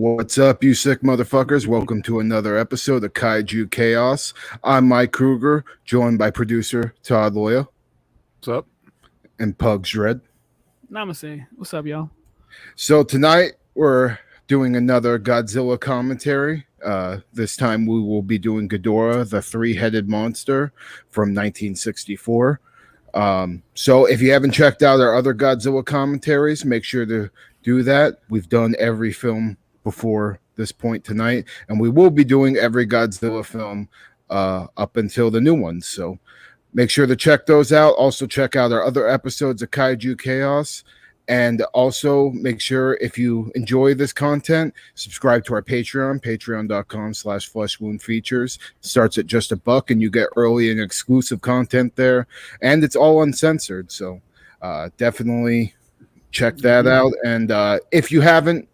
What's up, you sick motherfuckers? Welcome to another episode of KAIJU Chaos. I'm Mike Kruger, joined by producer Todd Loya. What's up? And Pugs Red. Namaste. What's up, y'all? So tonight we're doing another Godzilla commentary. This time we will be doing Ghidorah, the three-headed monster from 1964. So if you haven't checked out our other Godzilla commentaries, make sure to do that. We've done every film before this point tonight, and we will be doing every Godzilla film up until the new ones. So make sure to check those out. Also check out our other episodes of KAIJU Chaos. And also make sure, if you enjoy this content, subscribe to our Patreon, patreon.com/fleshwoundfeatures. Starts at just $1, and you get early and exclusive content there. And it's all uncensored, so definitely check that out. And if you haven't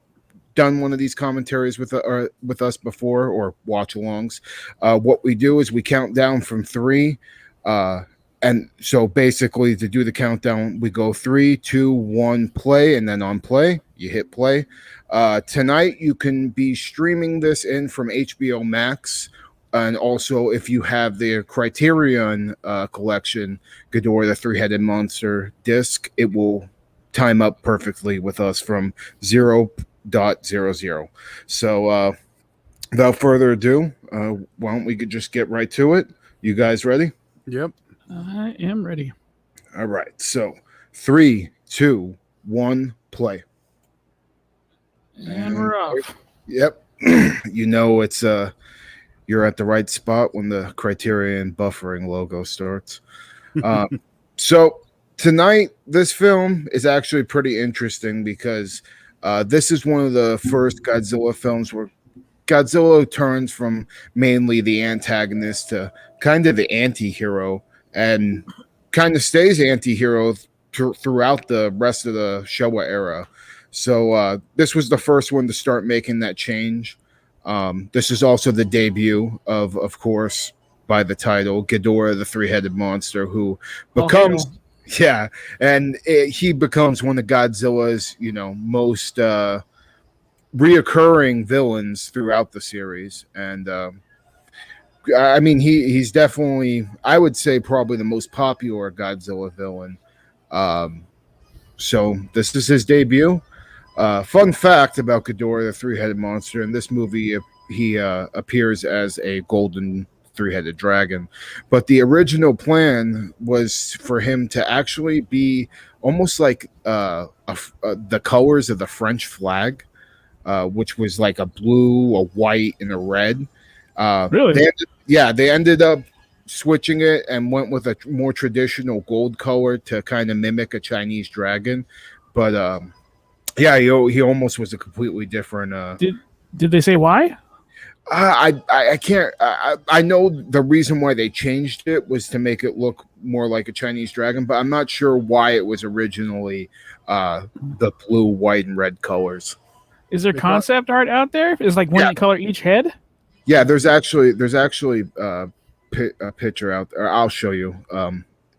done one of these commentaries with us before, or watch-alongs, what we do is we count down from 3. And so basically, to do the countdown, we go 3, 2, 1, play, and then on play, you hit play. Tonight, you can be streaming this in from HBO Max. And also, if you have the Criterion collection, Ghidorah, the three-headed monster disc, it will time up perfectly with us from 0.00. So without further ado, why don't we just get right to it? You guys ready? Yep. I am ready. All right. So 3, 2, 1, play. And we're off. Yep. You know it's you're at the right spot when the Criterion buffering logo starts. So tonight, this film is actually pretty interesting because this is one of the first Godzilla films where Godzilla turns from mainly the antagonist to kind of the anti-hero, and kind of stays anti-hero throughout the rest of the Showa era. So this was the first one to start making that change. This is also the debut of course, by the title, Ghidorah, the three-headed monster, who becomes... he becomes one of Godzilla's, most reoccurring villains throughout the series. And I mean, he's definitely, I would say, probably the most popular Godzilla villain. So this is his debut. Fun fact about Ghidorah, the three-headed monster: in this movie, he appears as a golden three-headed dragon, but the original plan was for him to actually be almost like the colors of the French flag, which was like a blue, a white, and a red. Really? They ended up switching it and went with a more traditional gold color to kind of mimic a Chinese dragon. But he almost was a completely different. Did they say why? I can't. I know the reason why they changed it was to make it look more like a Chinese dragon, but I'm not sure why it was originally the blue, white, and red colors. Is there concept art out there? Is like one color each head? Yeah, there's actually a picture out there. I'll show you,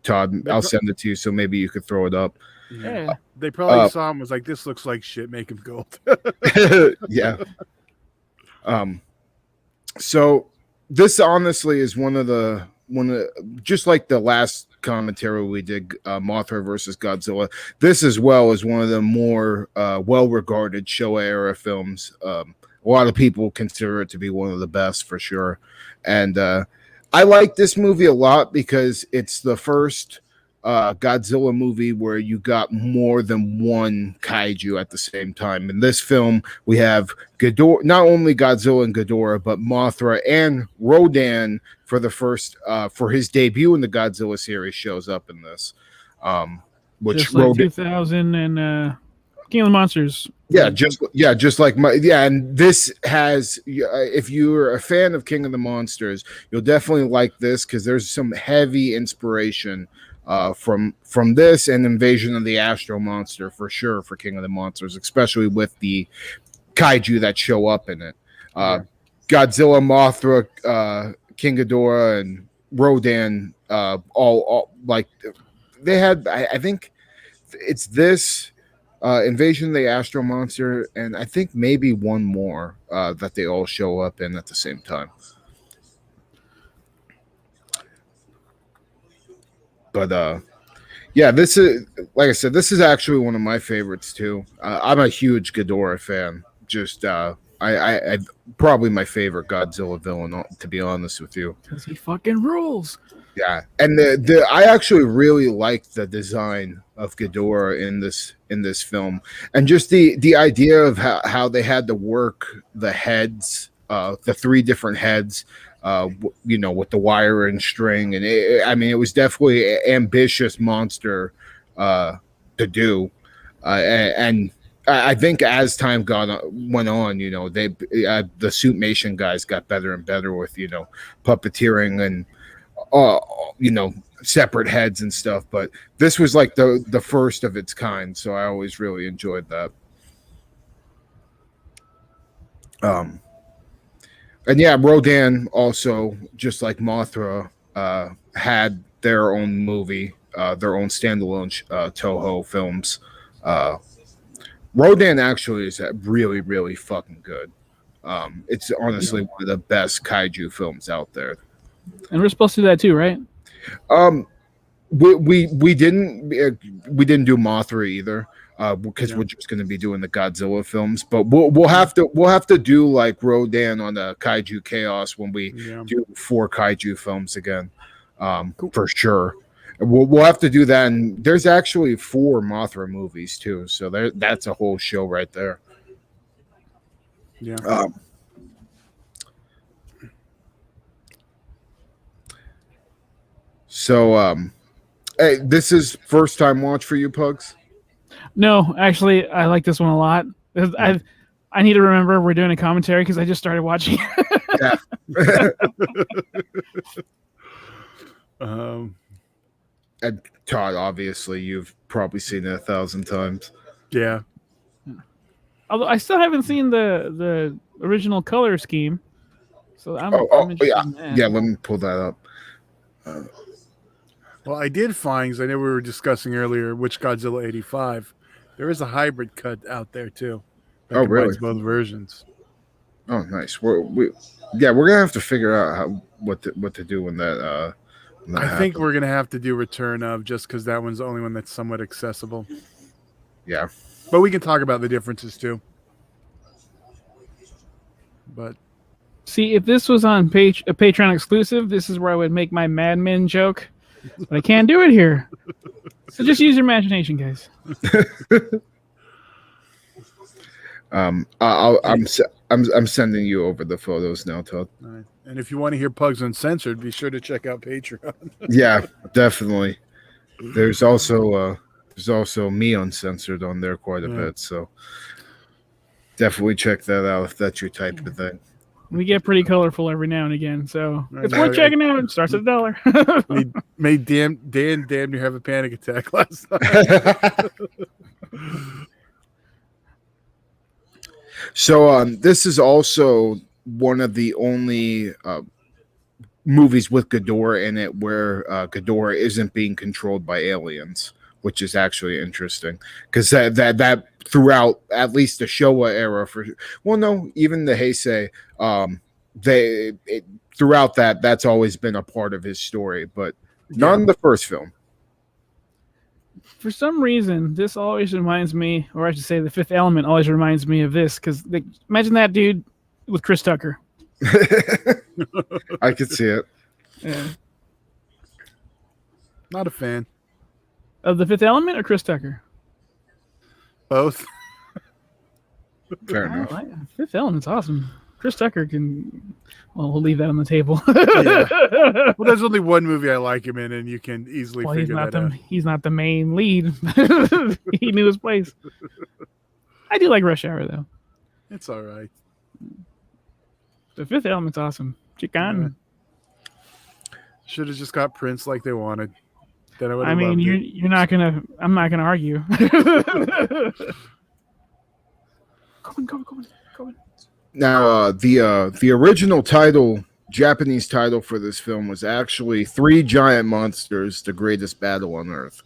Todd. I'll send it to you, so maybe you could throw it up. Yeah. They probably saw him, was like, this looks like shit, make him gold. Yeah. So this honestly is one of just like the last commentary we did, Mothra versus Godzilla. This as well is one of the more well-regarded Showa era films. A lot of people consider it to be one of the best for sure. And I like this movie a lot because it's the first Godzilla movie where you got more than one kaiju at the same time. In this film, we have Ghidorah, not only Godzilla and Ghidorah, but Mothra and Rodan for the first for his debut in the Godzilla series shows up in this. Which just like 2000 and King of the Monsters. Just like and this has, if you're a fan of King of the Monsters, you'll definitely like this because there's some heavy inspiration from this and Invasion of the Astro Monster for sure for King of the Monsters, especially with the kaiju that show up in it. Godzilla, Mothra, King Ghidorah, and Rodan, all like they had. I think it's this Invasion of the Astro Monster, and I think maybe one more that they all show up in at the same time. But yeah, this is, like I said, this is actually one of my favorites too. I'm a huge Ghidorah fan. Just I probably my favorite Godzilla villain, to be honest with you. Because he fucking rules. Yeah, and the I actually really liked the design of Ghidorah in this film, and just the idea of how they had to work the heads, the 3 different heads, with the wire and string, and it was definitely an ambitious monster to do, and I think as time went on, they the Suitmation guys got better and better with puppeteering and separate heads and stuff. But this was like the first of its kind, so I always really enjoyed that. And yeah, Rodan also, just like Mothra, had their own movie, their own standalone Toho films. Rodan actually is really, really fucking good. It's honestly one of the best kaiju films out there. And we're supposed to do that too, right? We didn't do Mothra either, because we're just going to be doing the Godzilla films. But we'll have to do like Rodan on the Kaiju Chaos when we do 4 kaiju films again, for sure. We'll have to do that, and there's actually 4 Mothra movies too, so that's a whole show right there. Yeah. So, hey, this is first time watch for you, Pugs? No, actually, I like this one a lot. I need to remember we're doing a commentary because I just started watching. Yeah. And Todd, obviously, you've probably seen it 1,000 times. Yeah. Although I still haven't seen the original color scheme, so I'm interested in that. Yeah. Let me pull that up. Well, I did find, because I know we were discussing earlier, which Godzilla 85. There is a hybrid cut out there too. That really? Both versions. Oh, nice. We're gonna have to figure out what to do when that. I think we're gonna have to do Return of, just because that one's the only one that's somewhat accessible. Yeah, but we can talk about the differences too. But see, if this was on a Patreon exclusive, this is where I would make my Mad Men joke, but I can't do it here. So just use your imagination, guys. I'm sending you over the photos now, Todd. All right. And if you want to hear Pugs Uncensored, be sure to check out Patreon. Yeah, definitely. There's also me uncensored on there quite a bit, so definitely check that out if that's your type of thing. We get pretty colorful every now and again, so it's worth checking out. It starts at $1. made Dan damn near have a panic attack last night. So this is also one of the only movies with Ghidorah in it where Ghidorah isn't being controlled by aliens, which is actually interesting because that throughout at least the Showa era even the Heisei, throughout that's always been a part of his story, but not in the first film. For some reason, this always reminds me, or I should say, The Fifth Element always reminds me of this because imagine that dude with Chris Tucker. I could see it. Yeah. Not a fan of The Fifth Element or Chris Tucker. Both. Fair enough. Fifth Element's awesome. Chris Tucker can. Well, we'll leave that on the table. Yeah. Well, there's only one movie I like him in, and you can easily figure that out. He's not the main lead. He knew his place. I do like Rush Hour, though. It's all right. The Fifth Element's awesome. Chicken. Should have just got Prince like they wanted. Then I mean, you're not gonna. I'm not gonna argue. Go on. Now, the original title, Japanese title for this film was actually Three Giant Monsters: The Greatest Battle on Earth.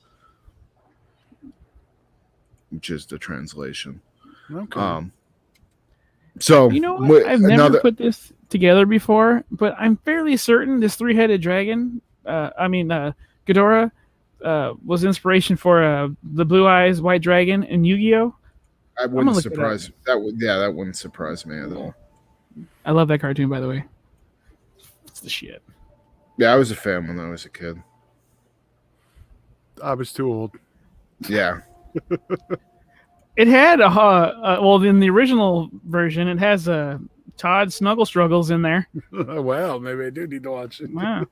which is the translation. Okay. So You know what? I've never put this together before, but I'm fairly certain this three-headed dragon, Ghidorah, was inspiration for the Blue Eyes White Dragon in Yu-Gi-Oh. I wouldn't surprise that wouldn't surprise me at all. I love that cartoon, by the way. It's the shit. Yeah, I was a fan when I was a kid. I was too old. Yeah. It had in the original version, it has Todd Snuggle Struggles in there. Well, maybe I do need to watch it. Wow.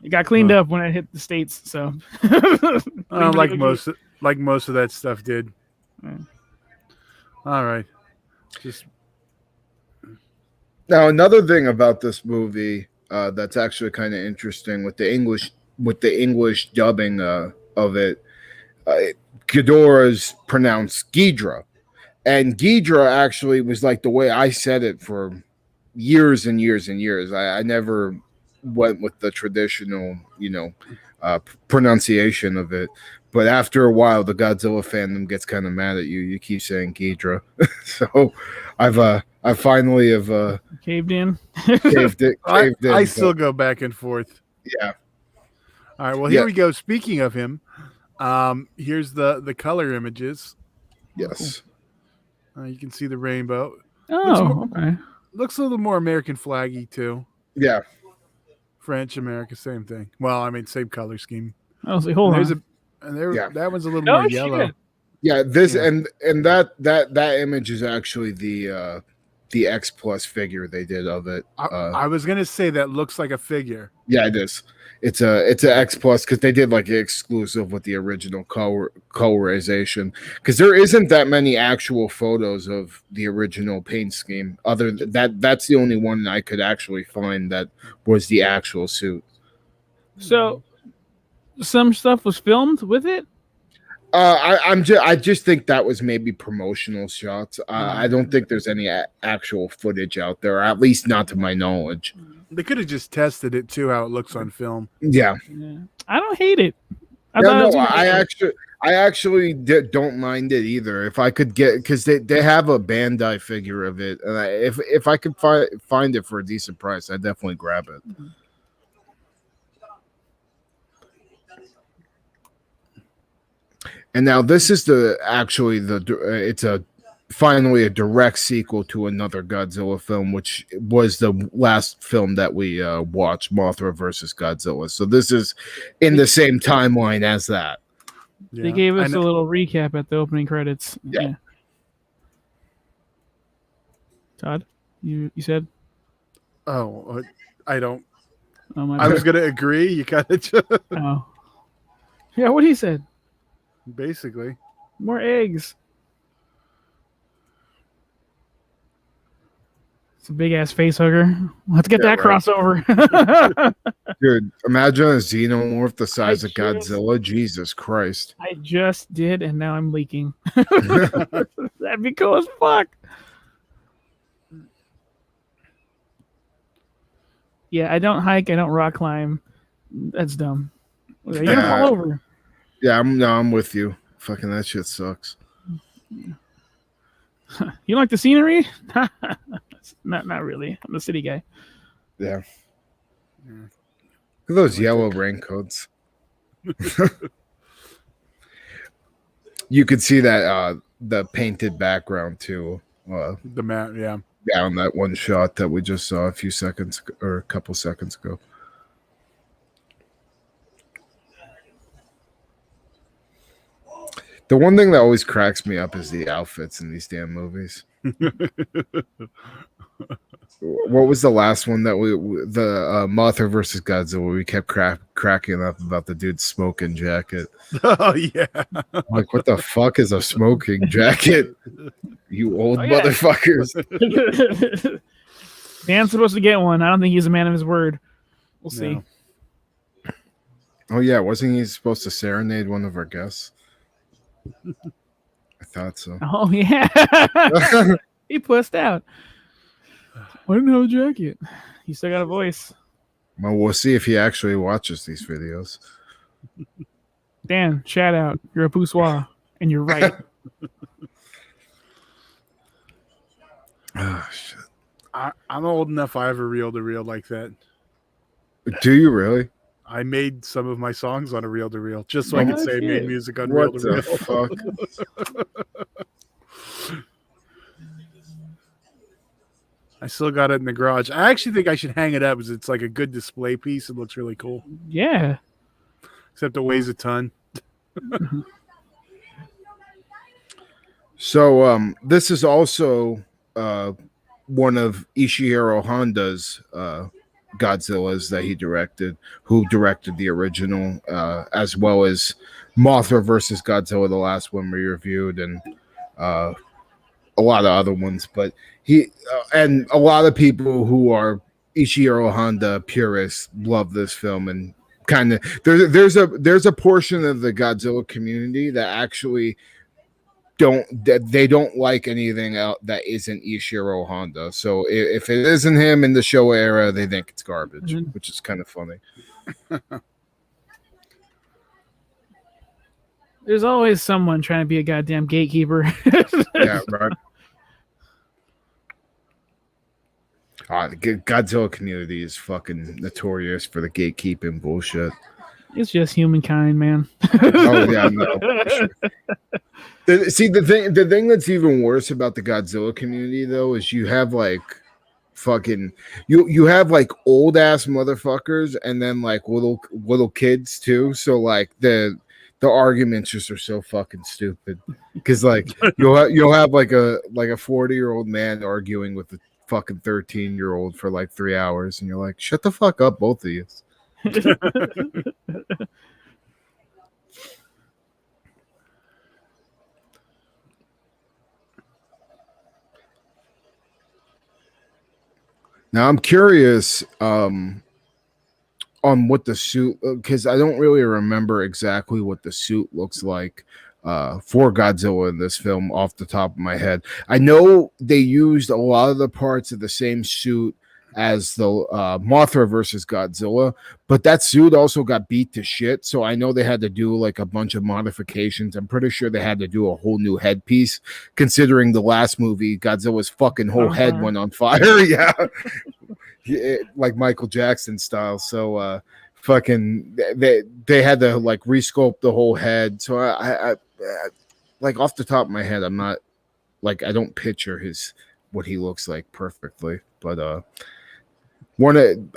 It got cleaned up when it hit the States, so like most of that stuff did. Yeah. All right. Now, another thing about this movie that's actually kind of interesting with the English dubbing of it, Ghidorah's pronounced Ghidra, and Ghidra actually was like the way I said it for years and years and years. I never went with the traditional, pronunciation of it. But after a while, the Godzilla fandom gets kind of mad at you. You keep saying Ghidra, so I finally have caved in. Caved in. I still go back and forth. Yeah. All right. Well, here we go. Speaking of him, here's the color images. Yes. You can see the rainbow. Oh, okay. Looks a little more American flaggy too. Yeah. French, America, same thing. Well, I mean, same color scheme. I was like, hold on. That one's a little more yellow. Shit. Yeah, and that image is actually the X Plus figure they did of it. I was gonna say that looks like a figure. Yeah, it is. It's a X Plus because they did like an exclusive with the original colorization. Because there isn't that many actual photos of the original paint scheme. Other than that's the only one I could actually find that was the actual suit. So, some stuff was filmed with it. I just think that was maybe promotional shots. I don't think there's any actual footage out there, or at least not to my knowledge. They could have just tested it too, how it looks on film. Yeah. I don't hate it. I actually don't mind it either. If I could get, because they have a Bandai figure of it, and if I could find it for a decent price, I'd definitely grab it. And now this is finally a direct sequel to another Godzilla film, which was the last film that we watched, Mothra versus Godzilla. So this is in the same timeline as that. Yeah. They gave us a little recap at the opening credits. Yeah. Todd, you said? Oh, I don't. Oh, my I was going to agree. You kind of. Oh. Yeah, what he said. Basically. More eggs. It's a big ass face hugger. Let's get that crossover. Dude, imagine a xenomorph the size of Godzilla. Jesus Christ. I just did, and now I'm leaking. That'd be cool as fuck. Yeah, I don't hike. I don't rock climb. That's dumb. You're gonna fall over. Yeah, I'm with you. Fucking that shit sucks. You like the scenery? not really. I'm a city guy. Yeah. Look at those yellow raincoats. You could see that the painted background too. The map, yeah. Down that one shot that we just saw a couple seconds ago. The one thing that always cracks me up is the outfits in these damn movies. What was the last one that the Mothra versus Godzilla? We kept cracking up about the dude's smoking jacket. Oh yeah, like what the fuck is a smoking jacket? You old motherfuckers. Dan's supposed to get one. I don't think he's a man of his word. We'll see. No. Oh yeah, wasn't he supposed to serenade one of our guests? I thought so. Oh yeah, he pussed out. I didn't have a jacket. He still got a voice. Well, we'll see if he actually watches these videos. Dan, shout out. You're a poussoir. And you're right. Oh, shit. I'm old enough. I have a reel-to-reel like that. Do you really? I made some of my songs on a reel-to-reel just so Oh, I could say I made shit. music on What the reel-to-reel. fuck? I still got it in the garage. I actually think I should hang it up because it's like a good display piece. It looks really cool. Yeah. Except it weighs a ton. So this is also one of Ishihiro Honda's Godzillas that he directed, who directed the original, as well as Mothra versus Godzilla, the last one we reviewed, and a lot of other ones. But he and a lot of people who are Ishihiro Honda purists love this film, and kind of there's a portion of the Godzilla community that actually they don't like anything out that isn't Ishiro Honda. So if it isn't him in the Showa era, they think it's garbage, which is kind of funny. There's always someone trying to be a goddamn gatekeeper. Yeah, right. The Godzilla community is fucking notorious for the gatekeeping bullshit. It's just humankind, man. Oh yeah, no. Sure. The thing that's even worse about the Godzilla community though is you have like fucking you have like old ass motherfuckers and then like little kids too. So like the arguments just are so fucking stupid because like you'll have like a 40-year-old man arguing with a fucking 13-year-old for like 3 hours and you're like, shut the fuck up, both of you. Now I'm curious on what the suit, because I don't really remember exactly what the suit looks like for Godzilla in this film off the top of my head. I know they used a lot of the parts of the same suit as the Mothra versus Godzilla, but that suit also got beat to shit. So I know they had to do like a bunch of modifications. I'm pretty sure they had to do a whole new headpiece, considering the last movie, Godzilla's fucking whole head went on fire. Yeah. Like Michael Jackson style. So fucking they had to like resculpt the whole head. So I like off the top of my head, I'm not like, I don't picture what he looks like perfectly, but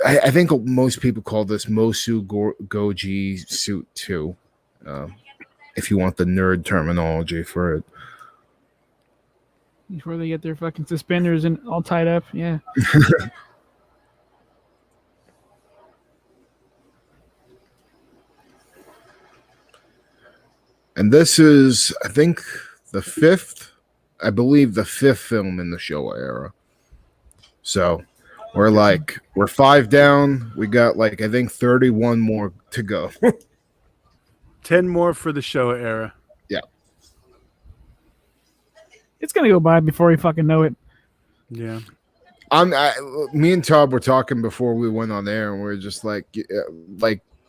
I think most people call this Mosu Goji suit 2, if you want the nerd terminology for it. Before they get their fucking suspenders and all tied up, yeah. And this is, I think, the fifth film in the Showa era. So we're 5 down. We got like, I think 31 more to go. 10 more for the Showa era. Yeah. It's gonna go by before we fucking know it. Yeah. Me and Todd were talking before we went on air, and we are just like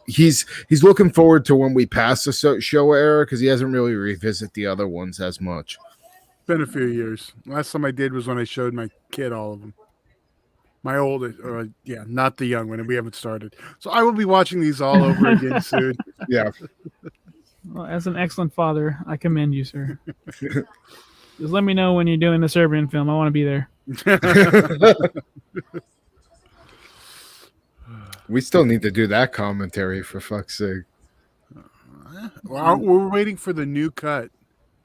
he's looking forward to when we pass the Showa era because he hasn't really revisit the other ones as much. Been a few years. Last time I did was when I showed my kid all of them. My oldest, not the young one, and we haven't started. So I will be watching these all over again soon. Yeah. Well, as an excellent father, I commend you, sir. Just let me know when you're doing the Serbian film. I want to be there. We still need to do that commentary, for fuck's sake. Well, we're waiting for the new cut.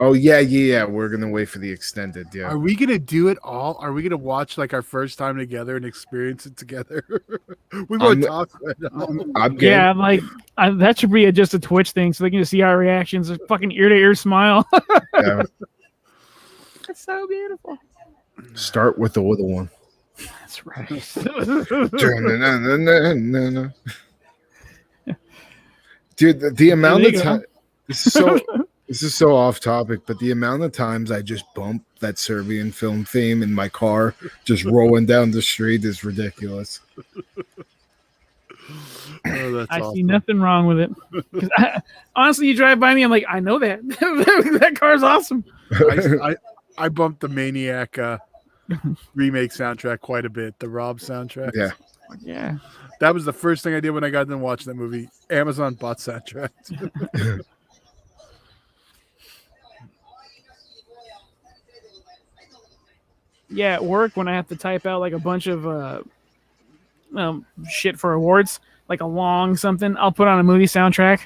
Oh yeah. We're gonna wait for the extended. Yeah. Are we gonna do it all? Are we gonna watch like our first time together and experience it together? We won't talk. Yeah, I'm like, that should be just a Twitch thing, so they can just see our reactions. A fucking ear to ear smile. Yeah. It's so beautiful. Start with the little one. That's right. Dude, the amount of time. This is so off topic, but the amount of times I just bump that Serbian film theme in my car, just rolling down the street, is ridiculous. Oh, that's I awesome. see nothing wrong with it. 'Cause honestly, you drive by me, I'm like, I know that. That car's awesome. I bumped the Maniac remake soundtrack quite a bit. The Rob soundtrack. Yeah. Yeah. That was the first thing I did when I got done watching that movie. Amazon bought soundtracks. Yeah, at work when I have to type out like a bunch of shit for awards, like a long something, I'll put on a movie soundtrack,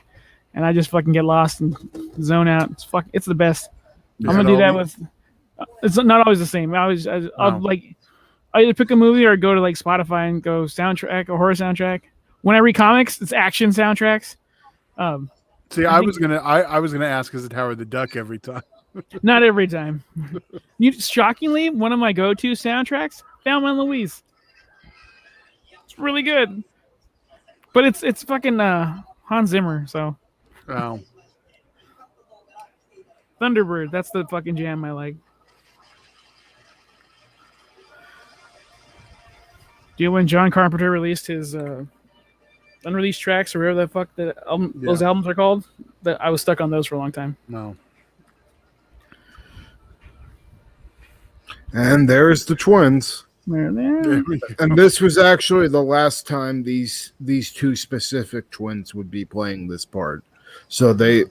and I just fucking get lost and zone out. It's the best. I'm gonna do that with. It's not always the same. I'll like, I either pick a movie or go to like Spotify and go soundtrack or horror soundtrack. When I read comics, it's action soundtracks. See, I was gonna ask, is it Howard the Duck every time? Not every time. Shockingly, one of my go-to soundtracks, Thelma and Louise. It's really good, but it's fucking Hans Zimmer. So Oh, Thunderbird, that's the fucking jam I like. Do you know when John Carpenter released his unreleased tracks or whatever the fuck those albums are called? That I was stuck on those for a long time. no. And there's the twins. There. And this was actually the last time these two specific twins would be playing this part. So they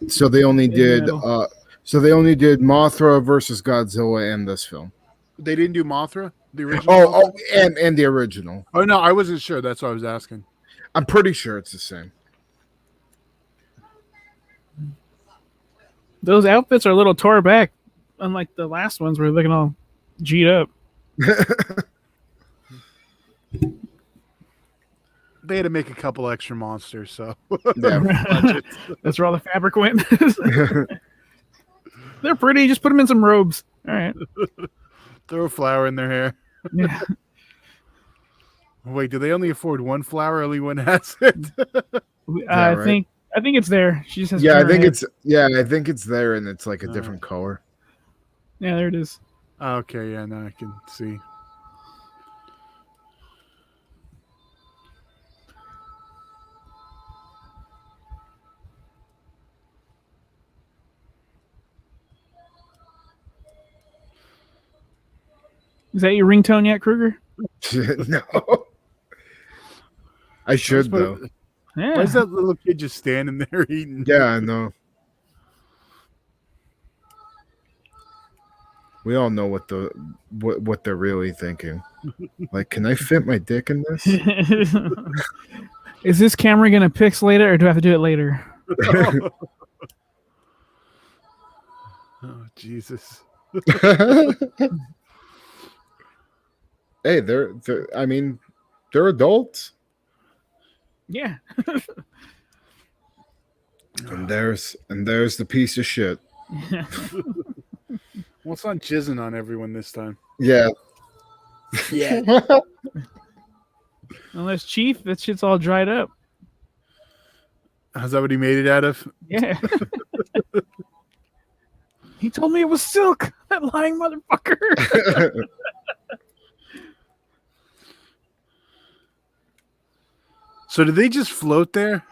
only did Mothra versus Godzilla in this film. They didn't do Mothra, the original. And the original. Oh no, I wasn't sure. That's what I was asking. I'm pretty sure it's the same. Those outfits are a little tore back, unlike the last ones where they're looking all G'd up. They had to make a couple extra monsters, so Yeah. That's where all the fabric went. They're pretty. Just put them in some robes. All right. throw a flower in their hair. Yeah. Wait, do they only afford one flower? Only one has it. I right? think it's there. She just has. I think hair. I think it's there, and it's like a different color. Yeah, there it is. Okay, yeah, now I can see. Is that your ringtone yet, Kruger? No. I should though. Yeah. Why is that little kid just standing there eating? Yeah, I know. We all know what they're really thinking. Like, can I fit my dick in this? Is this camera gonna pixelate it, or do I have to do it later? Oh, Jesus. Hey, they're adults. Yeah. And there's the piece of shit. Well, it's not jizzing on everyone this time. Yeah. Yeah. Unless Chief, that shit's all dried up. Is that what he made it out of? Yeah. He told me it was silk. That lying motherfucker. So did they just float there?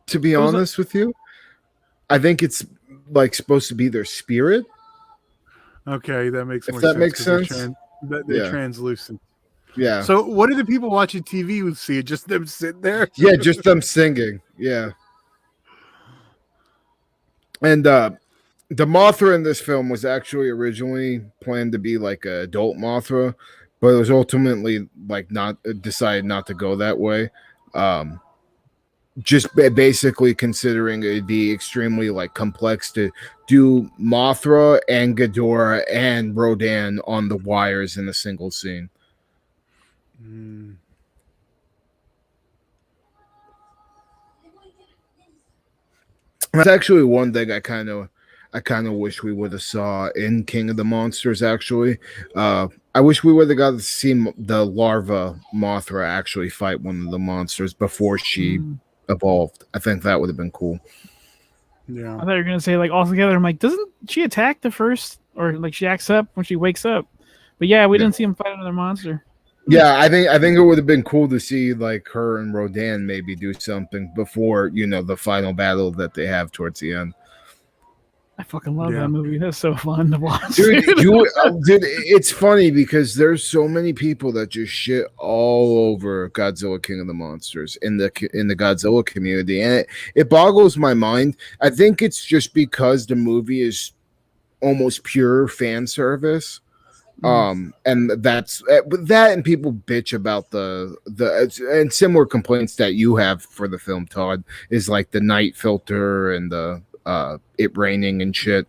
To be honest with you, I think it's like supposed to be their spirit. Okay, that makes If more that sense. makes 'Cause sense. They're translucent. Yeah. So what do the people watching TV would see? Just them sitting there? Yeah, just them singing. Yeah. And the Mothra in this film was actually originally planned to be like an adult Mothra, but it was ultimately like decided not to go that way. Just basically considering it'd be extremely like complex to do Mothra and Ghidorah and Rodan on the wires in a single scene. That's actually one thing I kind of wish we would have saw in King of the Monsters. Actually, I wish we would have got to see the larva Mothra actually fight one of the monsters before she evolved. I think that would have been cool. Yeah. I thought you were gonna say like all together. I'm like, doesn't she attack the first, or like she acts up when she wakes up? But yeah, we didn't see him fight another monster. Yeah, I think it would have been cool to see like her and Rodan maybe do something before the final battle that they have towards the end. I fucking love Yeah. that movie. That's so fun to watch. Dude, dude, it's funny because there's so many people that just shit all over Godzilla King of the Monsters in the Godzilla community, and it boggles my mind. I think it's just because the movie is almost pure fan service. And that's that, and people bitch about the and similar complaints that you have for the film, Todd, is like the night filter and the it raining and shit.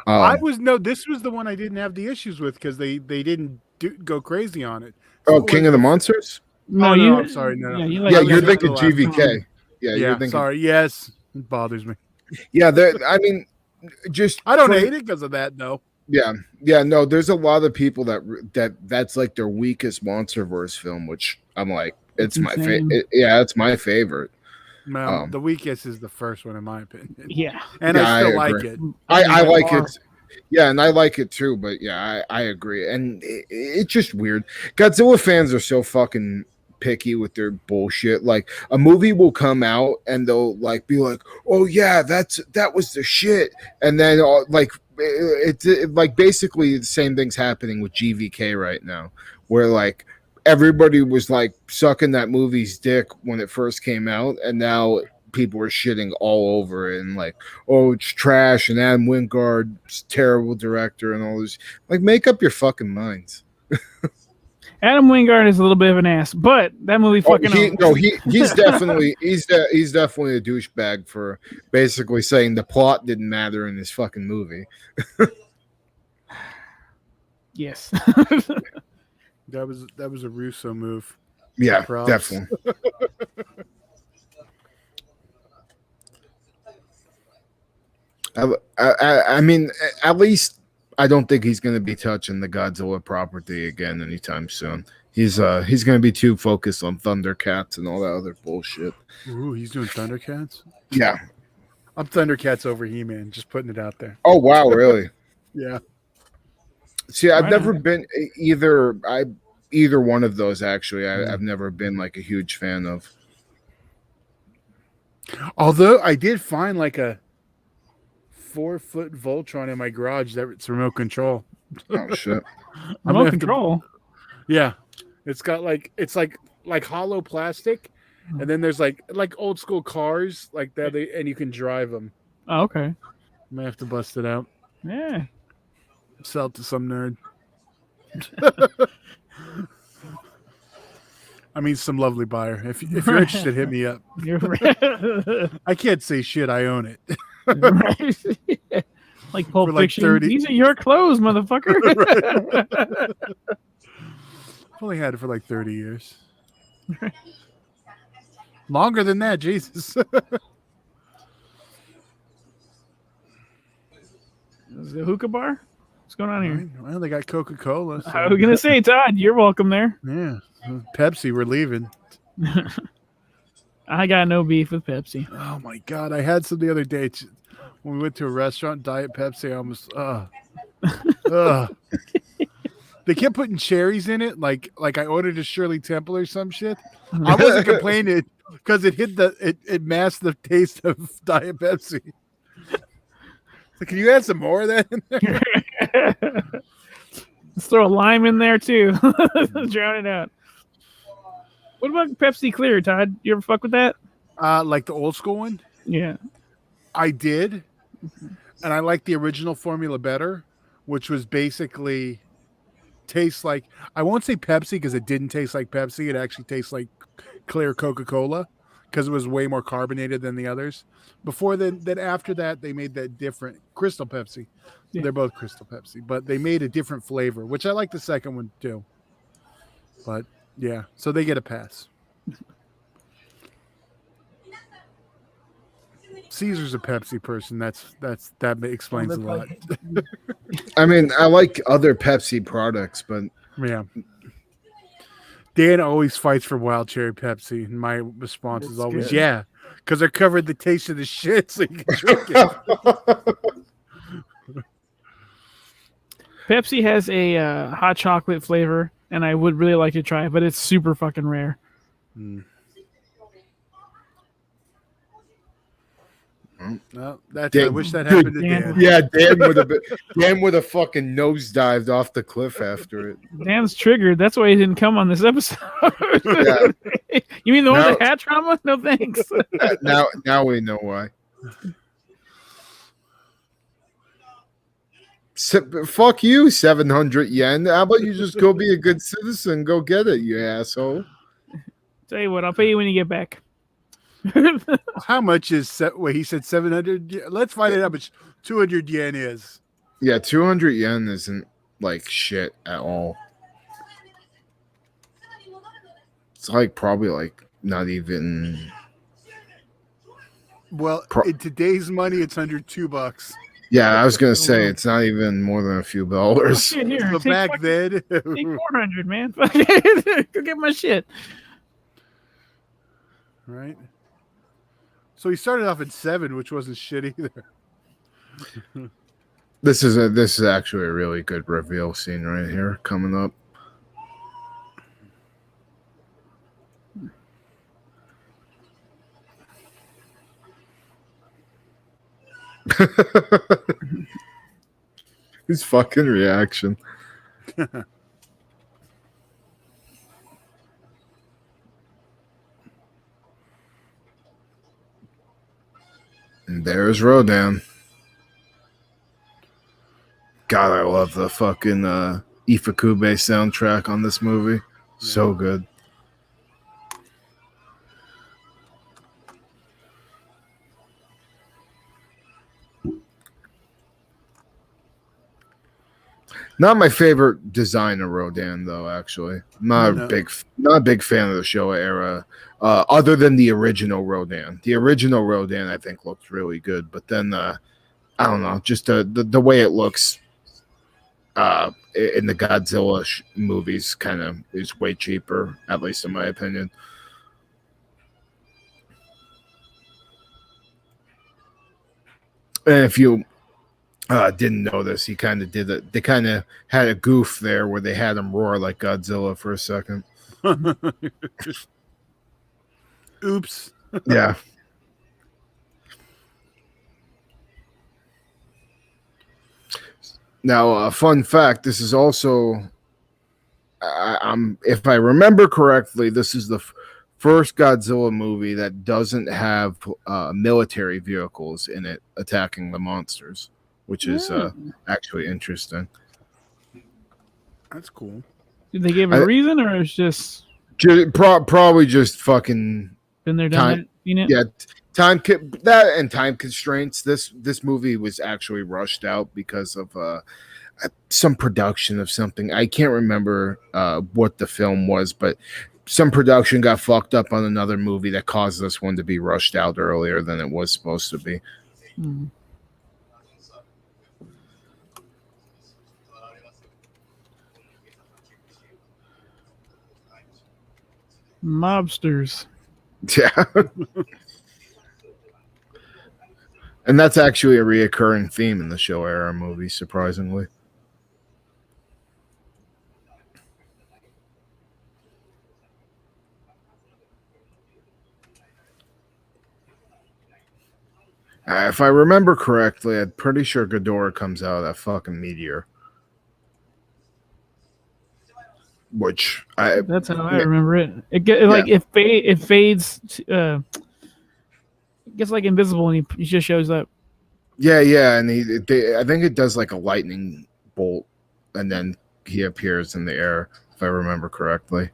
This was the one I didn't have the issues with because they didn't go crazy on it. Oh, King of the Monsters? No, I'm sorry. No. Yeah, Yeah, you're the thinking last GVK. Yeah, Yeah, you're thinking. sorry. Yes, it bothers me. Yeah, I mean, just I don't hate it because of that, though. Yeah, no. There's a lot of people that's like their weakest MonsterVerse film, which I'm like, it's my favorite. Yeah, it's my favorite. Well, the weakest is the first one, in my opinion. Yeah, and Yeah, I still I like agree. it. I like it. Yeah, and I like it too. But yeah, I agree. And it's just weird. Godzilla fans are so fucking picky with their bullshit. Like a movie will come out and they'll like be like, "Oh yeah, that was the shit," and then like it's like basically the same thing's happening with GVK right now, where like everybody was like sucking that movie's dick when it first came out, and now people are shitting all over it and like, oh, it's trash, and Adam Wingard's terrible director and all this. Like, make up your fucking minds. Adam Wingard is a little bit of an ass, but that movie fucking. He's definitely he's definitely a douchebag for basically saying the plot didn't matter in this fucking movie. Yes. That was a Russo move. Yeah, Props. definitely. I mean, at least I don't think he's going to be touching the Godzilla property again anytime soon. He's going to be too focused on Thundercats and all that other bullshit. Ooh, he's doing Thundercats? Yeah. I'm Thundercats over He-Man, just putting it out there. Oh, wow, really? Yeah. See, I've never been either one of those, actually. I've never been like a huge fan of. Although I did find like a 4-foot Voltron in my garage that's remote control. Oh shit! Remote control. Yeah, it's got like hollow plastic, and then there's like old school cars like that, and you can drive them. Oh, okay. I might have to bust it out. Yeah. Sell it to some nerd. I mean, some lovely buyer. If you're interested, hit me up. You're right. I can't say shit. I own it. Right. Like Pulp For like Fiction. 30 These are your clothes, motherfucker. I've only had it for like 30 years. Longer than that, Jesus. Is it a hookah bar? What's going on here? Well, they got Coca-Cola. So. I was gonna say, Todd, you're welcome there. Yeah. Pepsi, we're leaving. I got no beef with Pepsi. Oh my God. I had some the other day when we went to a restaurant, Diet Pepsi. I almost, They kept putting cherries in it. Like I ordered a Shirley Temple or some shit. I wasn't complaining because it masked the taste of Diet Pepsi. So can you add some more of that in there? Let's throw a lime in there too. Drown it out. What about Pepsi Clear, Todd? You ever fuck with that? Like the old school one? Yeah. I did. And I like the original formula better, which was basically tastes like, I won't say Pepsi because it didn't taste like Pepsi. It actually tastes like clear Coca-Cola because it was way more carbonated than the others. Before then after that, they made that different Crystal Pepsi. Yeah. They're both Crystal Pepsi, but they made a different flavor, which I like the second one too. But yeah, so they get a pass. Caesar's a Pepsi person. That explains a lot. I mean, I like other Pepsi products, but Yeah. Dan always fights for Wild Cherry Pepsi, and my response is always, good. yeah, because they're covered the taste of the shit so you can drink it. Pepsi has a hot chocolate flavor and I would really like to try it, but it's super fucking rare. Mm. Well, I wish that happened to Dan. Yeah, Dan would have fucking nosedived off the cliff after it. Dan's triggered. That's why he didn't come on this episode. Yeah. You mean the one that had trauma? No thanks. now we know why. Fuck you, 700 yen. How about you just go be a good citizen? Go get it, you asshole. Tell you what, I'll pay you when you get back. How much is he said 700? Let's find out how much 200 yen is. Yeah, 200 yen isn't like shit at all. It's like probably like not even. Well, in today's money, it's $102. Yeah, I was gonna say it's not even more than a few dollars. Oh, here, but back then, take 400, man. Go get my shit. Right. So he started off at 7, which wasn't shit either. This is actually a really good reveal scene right here coming up. His fucking reaction. And there's Rodan. God, I love the fucking Ifukube soundtrack on this movie. So good. Not my favorite design of Rodan, though. Actually, not a big fan of the Showa era. Other than the original Rodan, I think looked really good. But then, I don't know, just the way it looks in the Godzilla movies, kind of is way cheaper, at least in my opinion. And if you didn't know this, he kind of did it. They kind of had a goof there where they had him roar like Godzilla for a second. Oops. Yeah. Now, fun fact: this is also, if I remember correctly, this is the first Godzilla movie that doesn't have military vehicles in it attacking the monsters, which is actually interesting. That's cool. Did they give a reason, or it's just probably just fucking been there, done that? You know? Yeah, time constraints. This movie was actually rushed out because of some production of something. I can't remember what the film was, but some production got fucked up on another movie that caused this one to be rushed out earlier than it was supposed to be. Mobsters. Yeah. And that's actually a reoccurring theme in the Showa era movies, surprisingly. If I remember correctly, I'm pretty sure Ghidorah comes out of that fucking meteor. Which that's how I remember it. It fades. It gets like invisible, and he just shows up. Yeah, and I think it does like a lightning bolt, and then he appears in the air, if I remember correctly.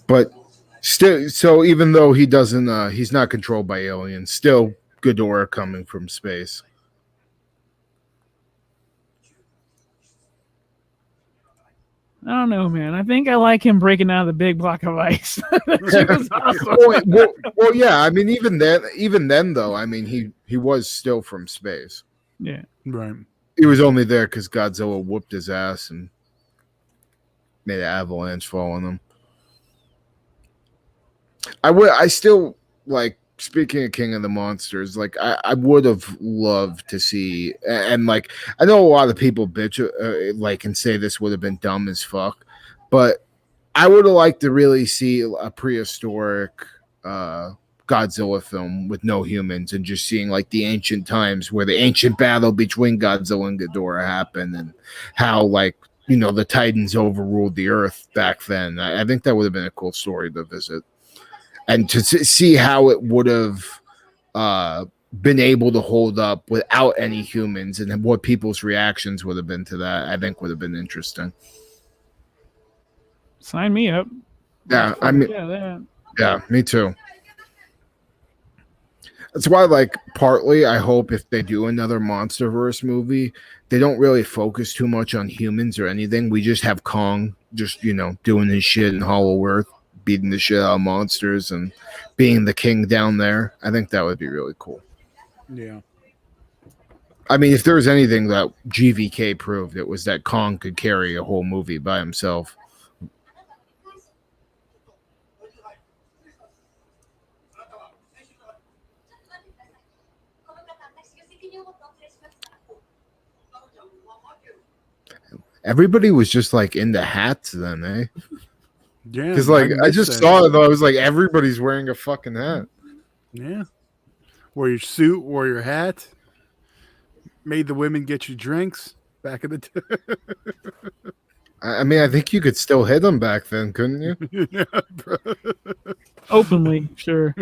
But still, so even though he doesn't, he's not controlled by aliens. Still, Ghidorah coming from space. I don't know, man. I think I like him breaking out of the big block of ice. That was awesome. well, yeah. I mean, even then, though, I mean, he was still from space. Yeah, right. He was only there because Godzilla whooped his ass and made an avalanche fall on him. I still like speaking of King of the Monsters, like I would have loved to see, and like I know a lot of people bitch like and say this would have been dumb as fuck, but I would have liked to really see a prehistoric Godzilla film with no humans and just seeing like the ancient times where the ancient battle between Godzilla and Ghidorah happened and how like the Titans overruled the Earth back then. I think that would have been a cool story to visit and to see how it would have been able to hold up without any humans and what people's reactions would have been to that. I think would have been interesting. Sign me up. Yeah, I mean, yeah, me too. That's why, like, partly I hope if they do another MonsterVerse movie, they don't really focus too much on humans or anything. We just have Kong just, doing his shit in Hollow Earth, beating the shit out of monsters and being the king down there. I think that would be really cool. Yeah. I mean, if there was anything that GVK proved, it was that Kong could carry a whole movie by himself. Everybody was just like in the hats then, eh? Yeah. Because like I just saw it though. I was like, everybody's wearing a fucking hat. Yeah. Wore your suit, wore your hat, made the women get you drinks back in the I mean, I think you could still hit them back then, couldn't you? Yeah, bro. Openly, sure.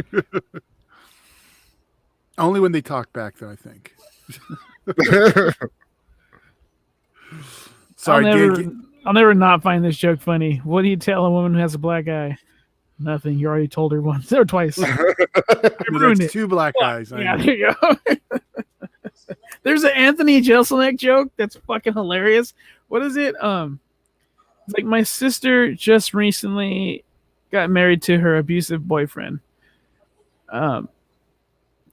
Only when they talk back, though, I think. Sorry, I'll never not find this joke funny. What do you tell a woman who has a black eye? Nothing. You already told her once or twice. That's two black eyes. Yeah, there you go. There's an Anthony Jeselnik joke that's fucking hilarious. What is it? It's like my sister just recently got married to her abusive boyfriend. God,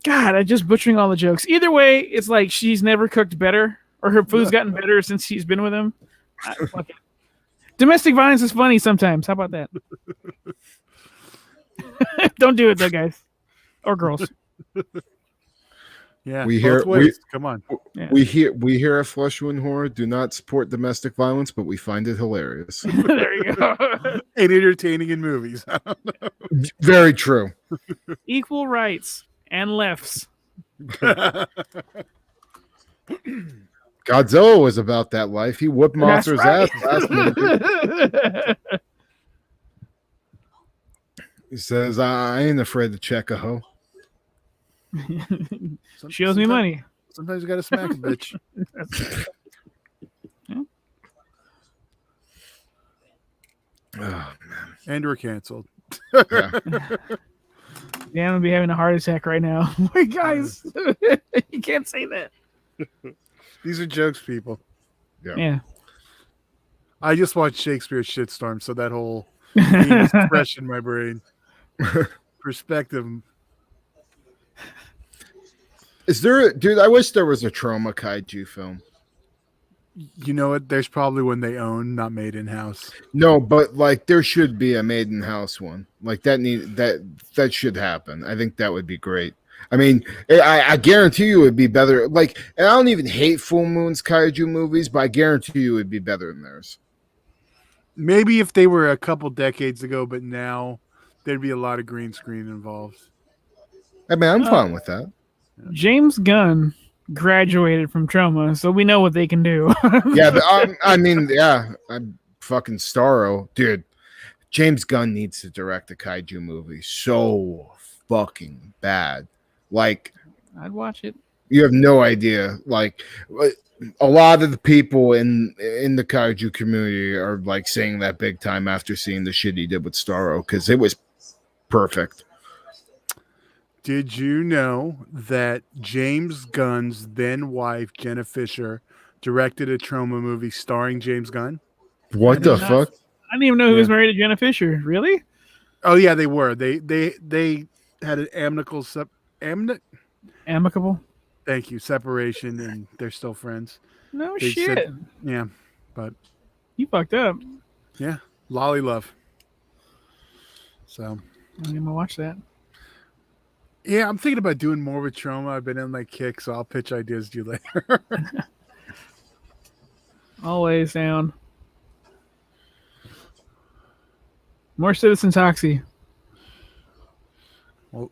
I'm just butchering all the jokes. Either way, it's like she's never cooked better, or her food's gotten better since she's been with him. Fuck it. Domestic violence is funny sometimes. How about that? Don't do it though, guys or girls. Yeah, we hear. Come on. Yeah. We hear at Flush Wound Horror do not support domestic violence, but we find it hilarious. There you go. And entertaining in movies. I don't know. Very true. Equal rights and lefts. Godzilla was about that life. He whooped monsters' ass last movie. He says, I ain't afraid to check a hoe. She owes me money. Sometimes you gotta smack a bitch. Yeah. Oh, man. And we're canceled. Yeah. Yeah, I'm gonna be having a heart attack right now. Wait, guys, you can't say that. These are jokes, people. Yeah. I just watched Shakespeare's Shitstorm, so that whole theme is fresh in my brain. Perspective. Is there, dude? I wish there was a trauma kaiju film. You know what? There's probably one they own, not made in house. No, but like there should be a made in house one. Like that should happen. I think that would be great. I mean, I guarantee you it would be better. Like, and I don't even hate Full Moon's kaiju movies, but I guarantee you it would be better than theirs. Maybe if they were a couple decades ago, but now there'd be a lot of green screen involved. I mean, I'm fine with that. James Gunn graduated from Trauma, so we know what they can do. Yeah, I'm fucking Starro, dude. James Gunn needs to direct a kaiju movie so fucking bad. Like, I'd watch it. You have no idea. Like, a lot of the people in the kaiju community are like saying that big time after seeing the shit he did with Starro because it was perfect. Did you know that James Gunn's then wife, Jenna Fisher, directed a Trauma movie starring James Gunn? What the fuck? I didn't even know he was married to Jenna Fisher. Really? Oh yeah, they were. They had an amicable. Thank you. Separation, and they're still friends. No shit. Yeah, but you fucked up. Yeah, lolly love. So I'm gonna watch that. Yeah, I'm thinking about doing more with Trauma. I've been in like kick, so I'll pitch ideas to you later. Always down. More Citizen Toxie. Well,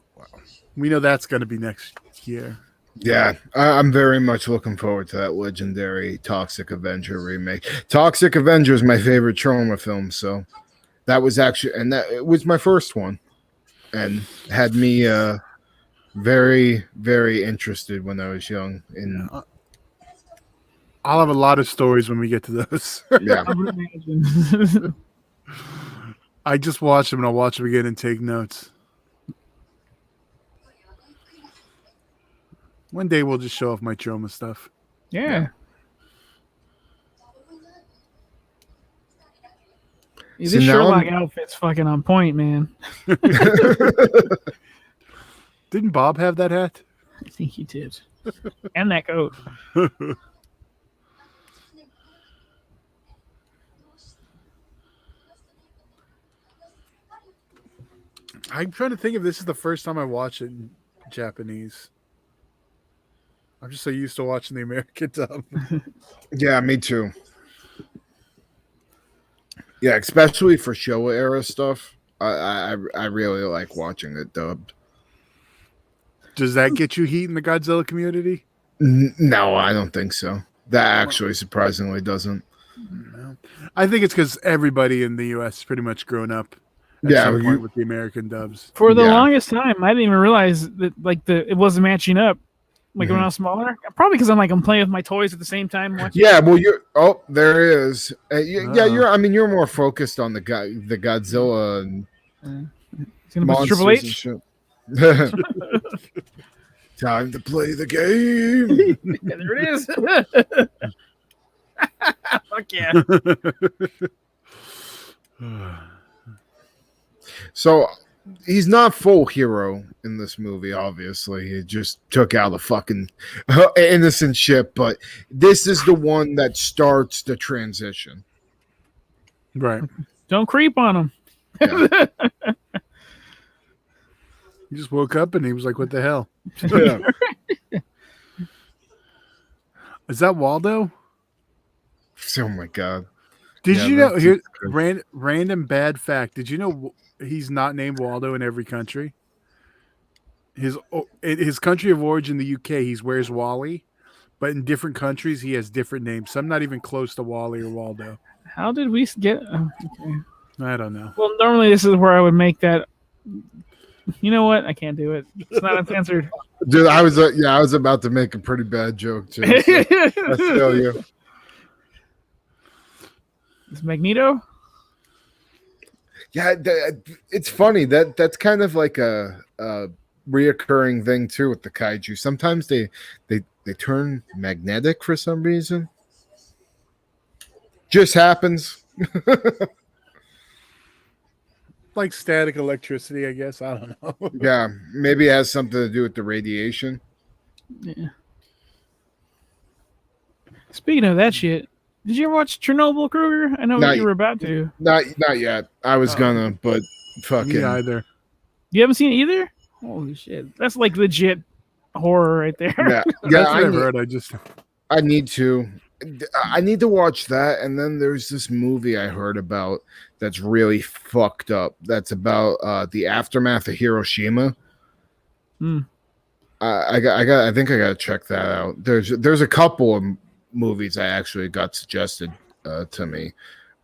we know that's going to be next year. Yeah, I'm very much looking forward to that legendary Toxic Avenger remake. Toxic Avenger is my favorite Trauma film, so that was actually, and that it was my first one, and had me very, very interested when I was young. In I'll have a lot of stories when we get to those. yeah, I would imagine. I just watch them and I'll watch them again and take notes. One day we'll just show off my Trauma stuff. Yeah. This So now Sherlock outfit's fucking on point, man. Didn't Bob have that hat? I think he did. And that coat. I'm trying to think if this is the first time I watch it in Japanese. I'm just so used to watching the American dub. yeah, me too. Yeah, especially for Showa era stuff, I really like watching it dubbed. Does that get you heat in the Godzilla community? No, I don't think so. That actually surprisingly doesn't. No. I think it's because everybody in the U.S. pretty much grown up at some point with the American dubs. For the longest time, I didn't even realize that it wasn't matching up. Like when I was smaller, probably because I'm playing with my toys at the same time. Yeah, well, there it is. Yeah, you're more focused on the Godzilla and Triple H. Time to play the game. Yeah, there it is. Fuck yeah. So he's not full hero in this movie, obviously. He just took out a fucking innocent ship, but this is the one that starts the transition. Right. Don't creep on him. Yeah. He just woke up and he was like, what the hell? Yeah. Is that Waldo? Oh my god. Did you know, here, random bad fact, did you know he's not named Waldo in every country? His country of origin, the UK, he wears Wally, but in different countries he has different names. Some not even close to Wally or Waldo. How did we get? Okay. I don't know. Well, normally this is where I would make that. You know what? I can't do it. It's not uncensored. Dude, I was about to make a pretty bad joke too. So I feel you. It's Magneto. Yeah, it's funny that's kind of like a reoccurring thing too with the kaiju. Sometimes they turn magnetic for some reason. Just happens. Like static electricity, I guess. I don't know. Yeah, maybe it has something to do with the radiation. Yeah. Speaking of that shit, did you ever watch Chernobyl, Kruger? I know you were about to. Not yet. I was gonna, but fucking. Me either. You haven't seen it either? Holy shit. That's like legit horror right there. Yeah, That's what I've heard. I need to watch that. And then there's this movie I heard about that's really fucked up. That's about the aftermath of Hiroshima. I think I gotta check that out. There's a couple of movies I actually got suggested to me.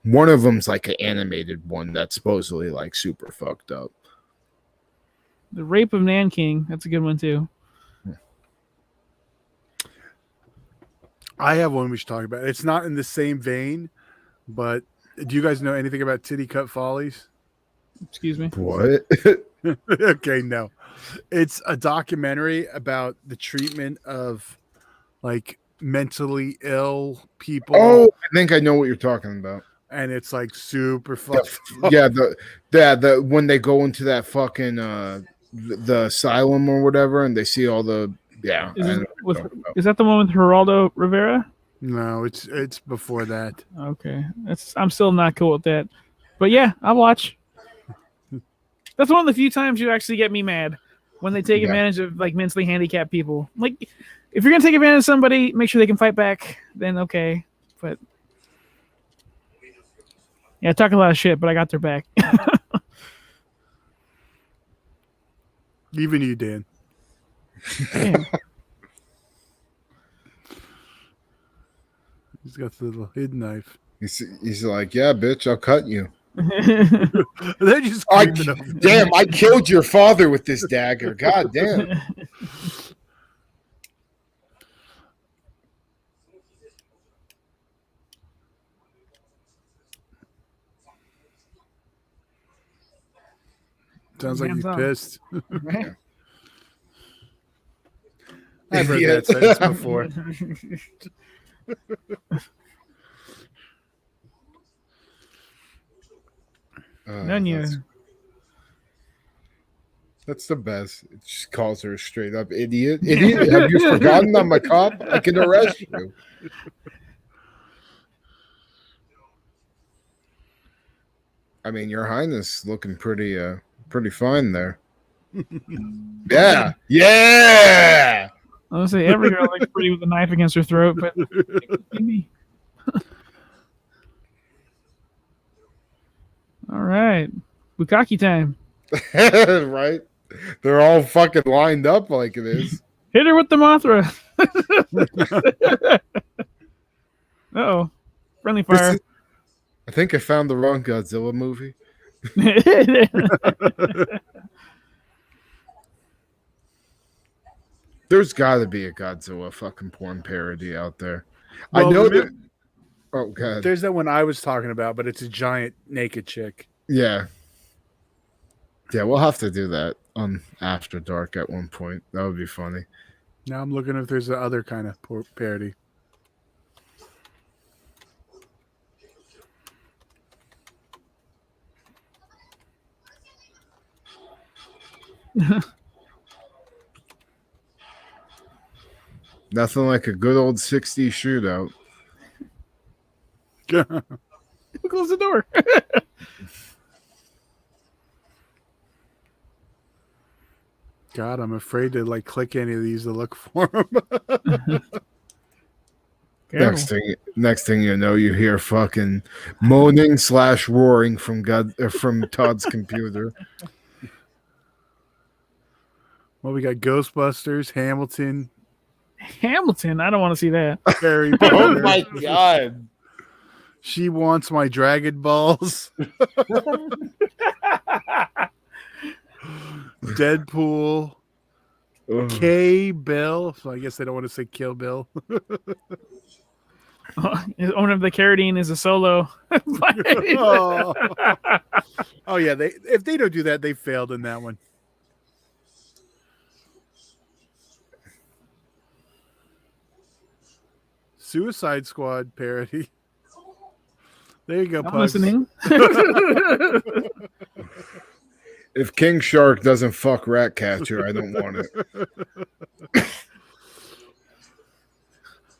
One of them's like an animated one that's supposedly like super fucked up. The Rape of Nanking. That's a good one too. I have one we should talk about. It's not in the same vein, but do you guys know anything about Titty Cut Follies? Excuse me? What? Okay, no. It's a documentary about the treatment of like mentally ill people. Oh, I think I know what you're talking about. And it's like super fucked. Yeah, the when they go into that fucking the asylum or whatever, and they see all the Is that the one with Geraldo Rivera? No, it's before that. Okay, I'm still not cool with that, but yeah, I'll watch. That's one of the few times you actually get me mad. when they take Yeah. advantage of like mentally handicapped people. Like, if you're gonna take advantage of somebody, make sure they can fight back. Then okay, but yeah, I talk a lot of shit, but I got their back. Even you, Dan. Damn. He's got the little hidden knife. He's like, yeah, bitch, I'll cut you. They're just creeping over. Damn, I killed your father with this dagger. God damn. Sounds like he's Hands on. pissed. Right? I've heard Yeah. that sentence before. None you. That's the best. It just calls her a straight up idiot. Idiot, have you forgotten I'm a cop? I can arrest you. I mean, Your Highness looking pretty fine there. Yeah. Yeah. I was gonna say every girl looks pretty with a knife against her throat, but me. All right, Bukkake time. Right? They're all fucking lined up like it is. Hit her with the Mothra. Uh-oh. Friendly fire. I think I found the wrong Godzilla movie. There's got to be a Godzilla fucking porn parody out there. Well, I know remember- that. Oh god. There's that one I was talking about, but it's a giant naked chick. Yeah. Yeah, we'll have to do that on After Dark at one point. That would be funny. Now I'm looking if there's a other kind of parody. Nothing like a good old 60s shootout. Close the door. God, I'm afraid to like click any of these to look for them. Next thing you know, you hear fucking moaning / roaring from from Todd's computer. Well, we got Ghostbusters, Hamilton, Hamilton. I don't want to see that. Harry Oh Potter. my god. She Wants My Dragon Balls. Deadpool. Ugh. K. Bill. So I guess they don't want to say Kill Bill. Owner of the Carradine is a solo. Oh. Oh yeah, if they don't do that, they failed in that one. Suicide Squad parody. There you go, I'm Pugs. listening. If King Shark doesn't fuck Ratcatcher, I don't want it.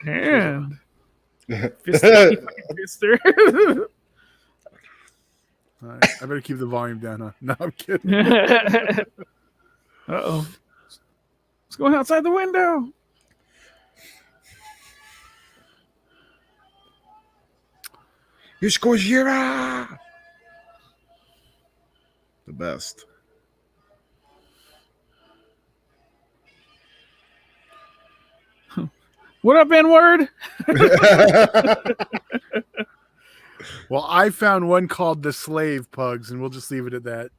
Yeah. Fister. All right, I better keep the volume down, huh? No, I'm kidding. Uh-oh. It's going outside the window. It's GODZILLA! The best. What up, N-word? Well, I found one called The Slave, Pugs, and we'll just leave it at that.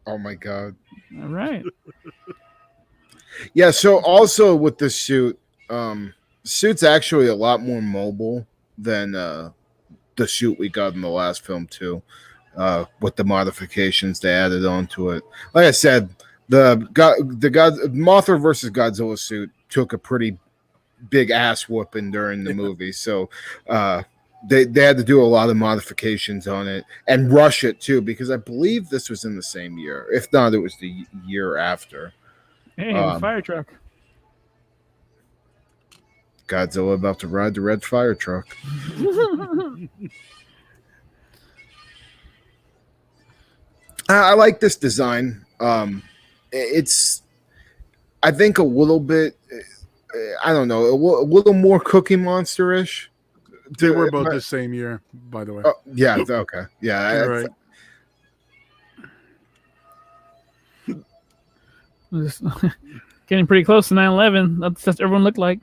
Oh my god. All right. Yeah, so also with the suit, suit's actually a lot more mobile than the suit we got in the last film too. With the modifications they added onto it. Like I said, the Mothra versus Godzilla suit took a pretty big ass whooping during the movie, so they had to do a lot of modifications on it and rush it too, because I believe this was in the same year. If not, it was the year after. Hey, the fire truck. Godzilla about to ride the red fire truck. I like this design. It's I think a little bit. I don't know, a little more Cookie Monster-ish. They were both the same year, by the way. Yeah. Okay. Yeah. You're right. Getting pretty close to 9/11. That's what everyone looked like.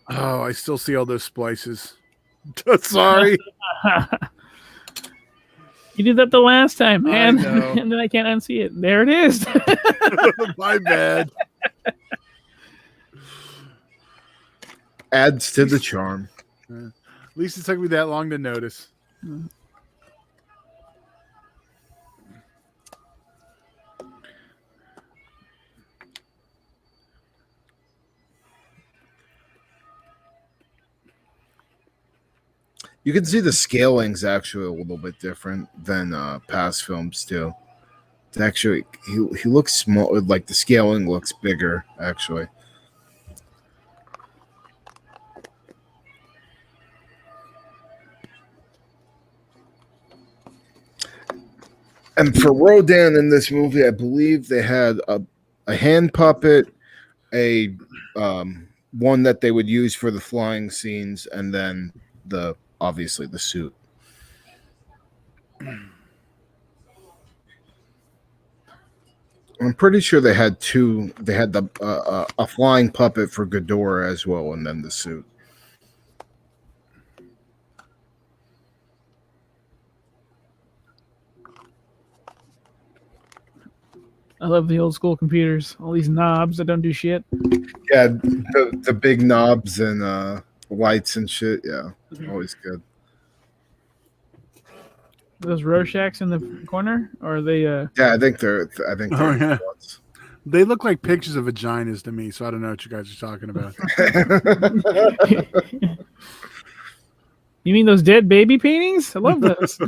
I still see all those splices. Sorry. You did that the last time, man. I know. And then I can't unsee it. There it is. My bad. Adds to the charm. At least it took me that long to notice. You can see the scaling's actually a little bit different than past films too. It's actually, he looks small. Like the scaling looks bigger actually. And for Rodan in this movie, I believe they had a hand puppet, a one that they would use for the flying scenes, and then obviously the suit. I'm pretty sure they had two. They had a flying puppet for GHIDORAH as well, and then the suit. I love the old school computers. All these knobs that don't do shit. Yeah, the big knobs and lights and shit. Yeah, always good. Those Rorschachs in the corner, or are they? Yeah, I think they're. Oh, yeah. They look like pictures of vaginas to me, so I don't know what you guys are talking about. You mean those dead baby paintings? I love those.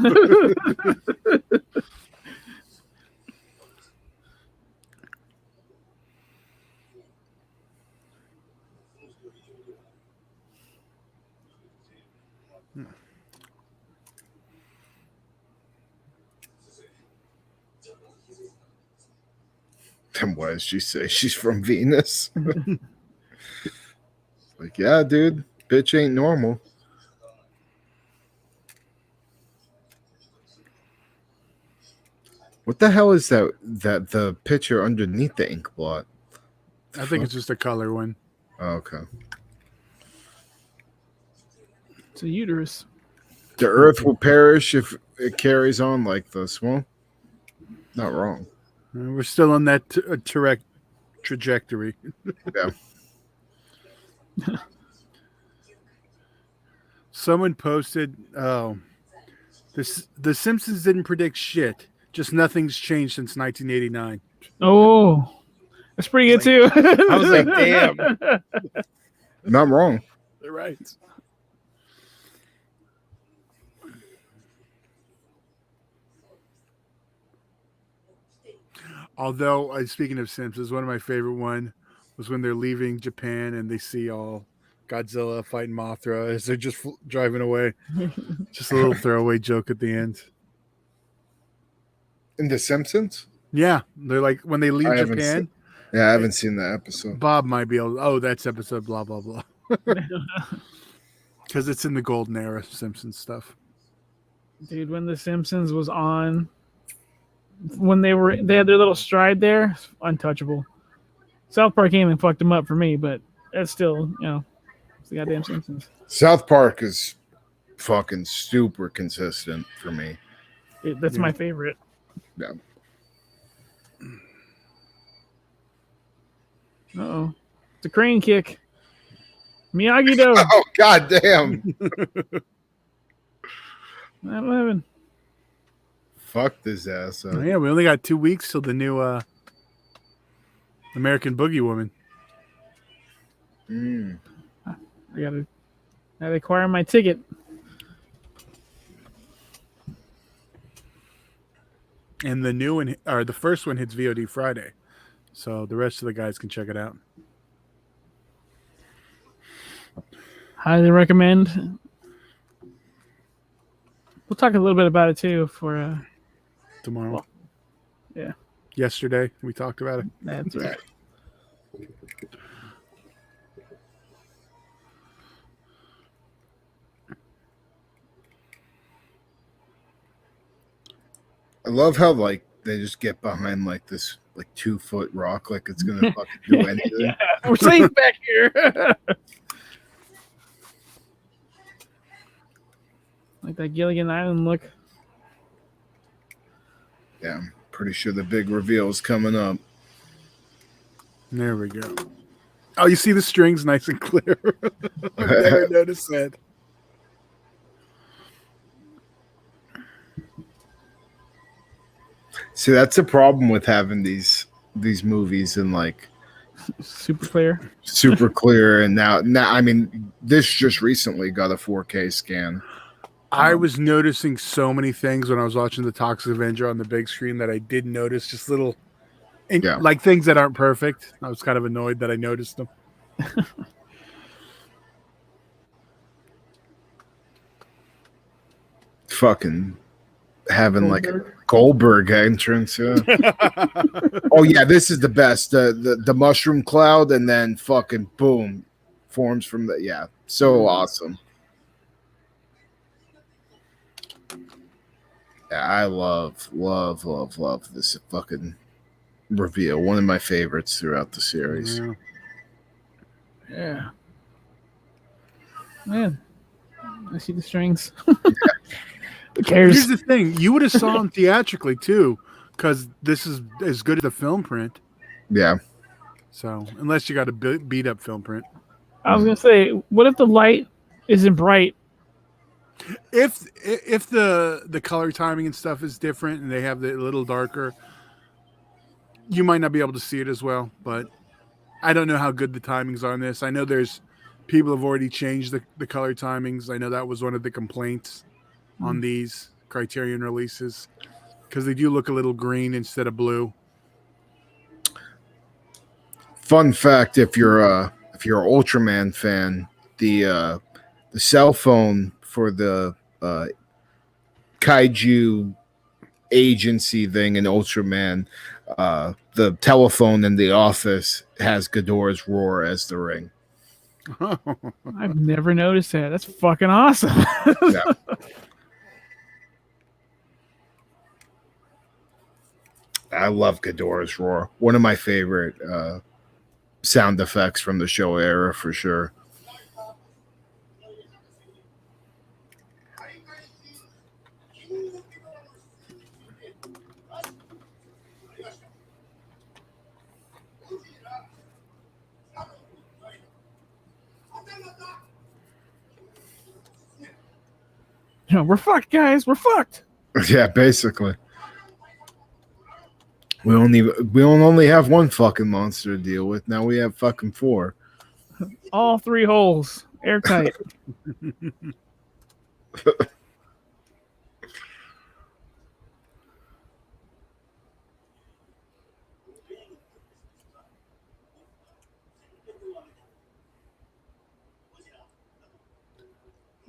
And what does she say? She's from Venus. Like, yeah, dude, bitch ain't normal. What the hell is that the picture underneath the ink blot? I think it's just a color one. Oh, okay. It's a uterus. The earth will perish if it carries on like this. Well, not wrong. We're still on that trajectory. Yeah. Someone posted, "Oh, the Simpsons didn't predict shit. Just nothing's changed since 1989." Oh, that's pretty good too. I was like, "Damn, Not wrong. they're right." Although, speaking of Simpsons, one of my favorite one was when they're leaving Japan and they see all Godzilla fighting Mothra as they're just driving away. Just a little throwaway joke at the end. In The Simpsons? Yeah, they're like when they leave Japan. I haven't seen that episode. Bob might be able. Oh, that's episode blah blah blah. Because it's in the golden era Simpsons stuff. Dude, when The Simpsons was on, when they had their little stride there, untouchable. South Park came and fucked them up for me, but that's still, it's the goddamn Simpsons. South Park is fucking super consistent for me. That's my favorite. Yeah. Uh-oh. It's a crane kick. Miyagi-Do. Oh, god damn. 9/11. Fuck this ass up. Oh, yeah, we only got 2 weeks till the new American Boogie Woman. I gotta acquire my ticket. And the new one, or the first one, hits VOD Friday, so the rest of the guys can check it out. Highly recommend. We'll talk a little bit about it too for Tomorrow. Well, yeah. Yesterday we talked about it. That's right. love how like they just get behind like this like 2-foot rock, like it's gonna fucking do anything. Yeah, we're safe back here. Like that Gilligan Island look. Yeah, I'm pretty sure the big reveal is coming up. There we go. Oh, you see the strings nice and clear. I've never noticed that. See, that's a problem with having these movies in like Super clear. super clear, and now I mean, this just recently got a 4K scan. I was noticing so many things when I was watching the Toxic Avenger on the big screen that I did notice, just little, like things that aren't perfect. I was kind of annoyed that I noticed them. Fucking having like a Goldberg entrance. Yeah. Oh yeah, this is the best. The mushroom cloud, and then fucking boom, forms from the so awesome. Yeah, I love this fucking reveal. One of my favorites throughout the series. Yeah. Man, I see the strings. Who cares? Here's the thing: you would have saw them theatrically too, because this is as good as the film print. Yeah. So unless you got a beat up film print, I was gonna say, what if the light isn't bright? if the color timing and stuff is different and they have it a little darker, you might not be able to see it as well. But I don't know how good the timings are on this. I know there's people have already changed the color timings. I know that was one of the complaints on these Criterion releases, because they do look a little green instead of blue. Fun fact: if you're an Ultraman fan, the cell phone for the Kaiju agency thing in Ultraman, the telephone in the office has Ghidorah's roar as the ring. I've never noticed that. That's fucking awesome. Yeah. I love Ghidorah's roar. One of my favorite sound effects from the show era, for sure. We're fucked, guys. We're fucked. Yeah, basically. We only have one fucking monster to deal with. Now we have fucking 4. All 3 holes, airtight.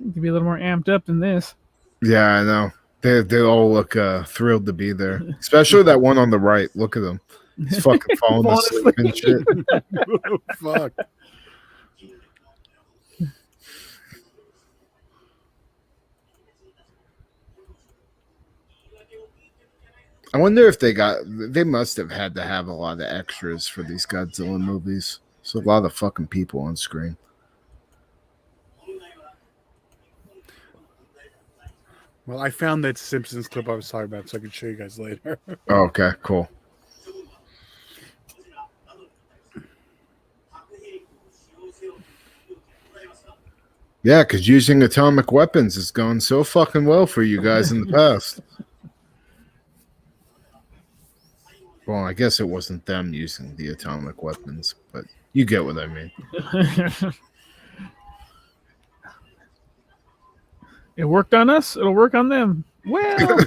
You could be a little more amped up than this. Yeah, I know. They all look thrilled to be there, especially that one on the right. Look at him. He's fucking falling asleep and shit. Oh, fuck. I wonder if they must have had to have a lot of extras for these Godzilla movies. So a lot of fucking people on screen. Well, I found that Simpsons clip I was talking about, so I can show you guys later. Oh, okay, cool. Yeah, because using atomic weapons has gone so fucking well for you guys in the past. Well, I guess it wasn't them using the atomic weapons, but you get what I mean. It worked on us. It'll work on them. Well,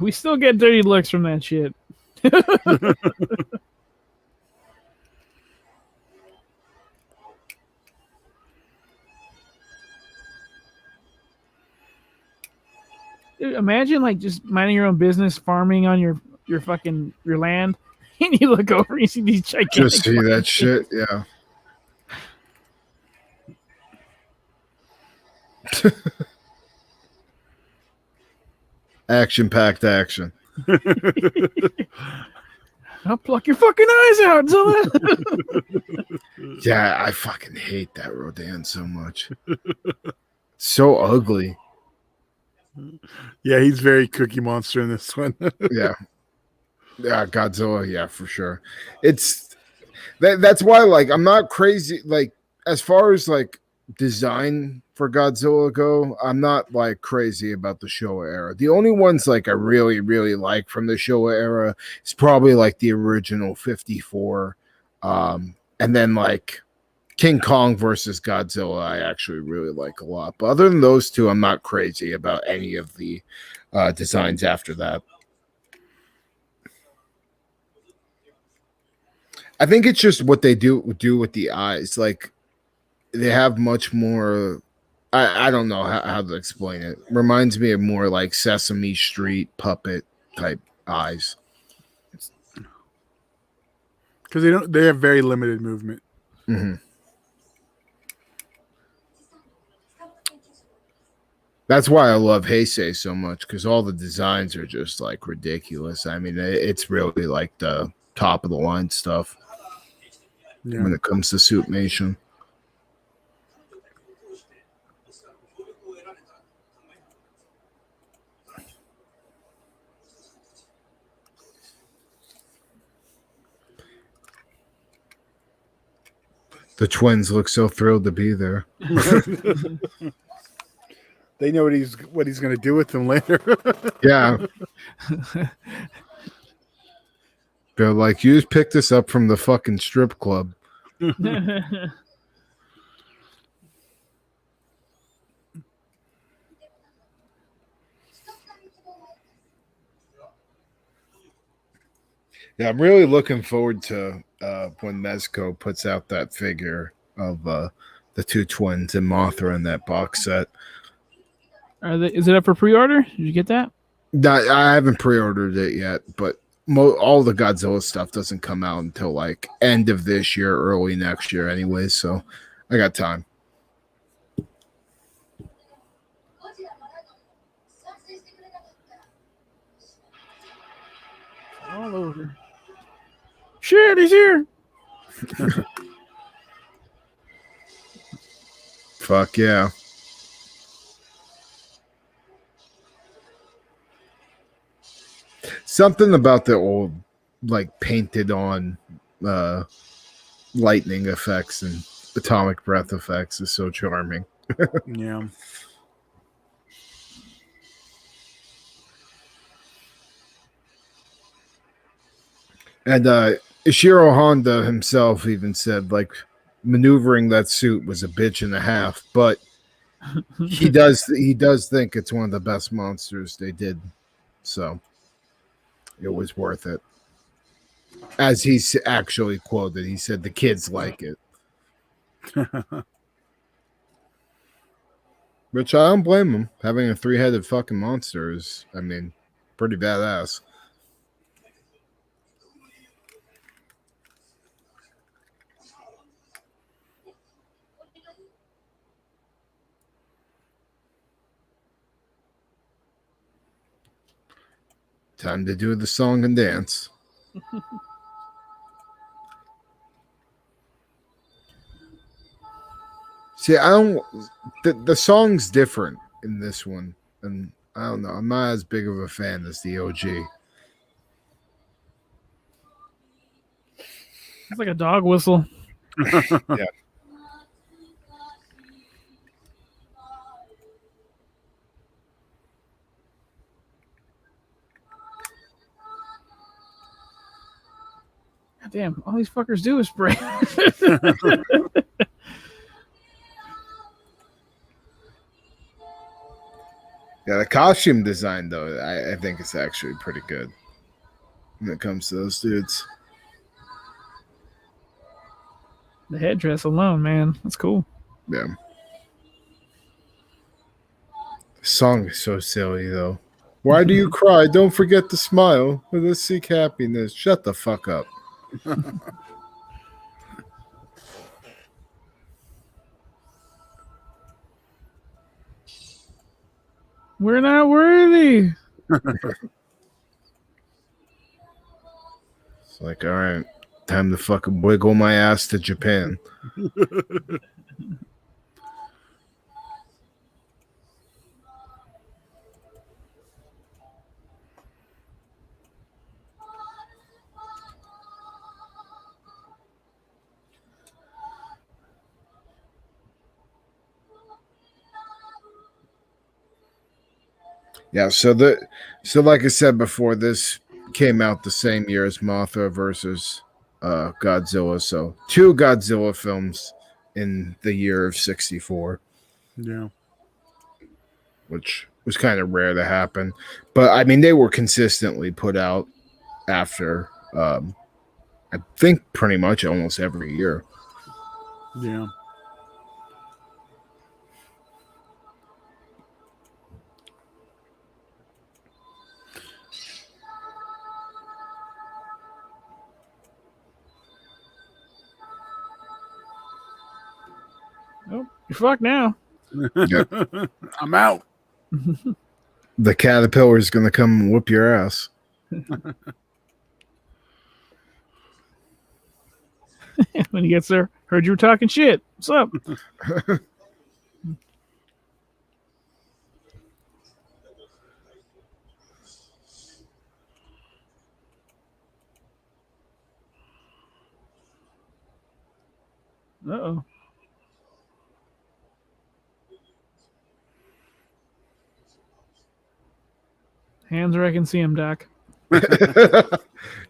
we still get dirty looks from that shit. Dude, imagine like just minding your own business, farming on your land, and you look over and you see these gigantic. Just see that shit, yeah. Action-packed action. I'll pluck your fucking eyes out, Zilla. Yeah, I fucking hate that Rodan so much. So ugly. Yeah, he's very Cookie Monster in this one. Yeah. Yeah, Godzilla, yeah, for sure. It's that's why, like, I'm not crazy, like, as far as like design for Godzilla go, I'm not like crazy about the Showa era. The only ones like I really, really like from the Showa era is probably like the original 54. And then like King Kong versus Godzilla, I actually really like a lot. But other than those two, I'm not crazy about any of the designs after that. I think it's just what they do with the eyes. Like they have much more. I don't know how to explain it. Reminds me of more like Sesame Street puppet type eyes. Because they have very limited movement. Mm-hmm. That's why I love Heisei so much, because all the designs are just like ridiculous. I mean, it's really like the top of the line stuff when it comes to Suitmation. The twins look so thrilled to be there. They know what he's going to do with them later. Yeah. They're like, you just picked us up from the fucking strip club. Yeah, I'm really looking forward to when Mezco puts out that figure of the two twins and Mothra in that box set. Is it up for pre-order? Did you get that? No, I haven't pre-ordered it yet, but all the Godzilla stuff doesn't come out until like end of this year, early next year anyway, so I got time. All over. Shit, he's here. Fuck yeah. Something about the old, like, painted on lightning effects and atomic breath effects is so charming. Yeah. And Ishiro Honda himself even said, like, maneuvering that suit was a bitch and a half, but he does think it's one of the best monsters they did, so it was worth it. As he's actually quoted, he said the kids like it. Which I don't blame him. Having a 3-headed fucking monster is, I mean, pretty badass. Time to do the song and dance. See, I don't. The song's different in this one, and I don't know. I'm not as big of a fan as the OG. It's like a dog whistle. Yeah. God damn, all these fuckers do is spray. Yeah, the costume design, though, I think it's actually pretty good when it comes to those dudes. The headdress alone, man, that's cool. Yeah. The song is so silly, though. Why do you cry? Don't forget to smile. Let's seek happiness. Shut the fuck up. We're not worthy. It's like, all right, time to fucking wiggle my ass to Japan. Yeah, so like I said before, this came out the same year as Mothra versus Godzilla. So 2 Godzilla films in the year of 64, Yeah. which was kind of rare to happen. But I mean, they were consistently put out after I think pretty much almost every year. Yeah. Oh, you're fucked now. Yep. I'm out. The caterpillar is going to come and whoop your ass. When he gets there, heard you were talking shit. What's up? Uh-oh. Hands where I can see him, Doc.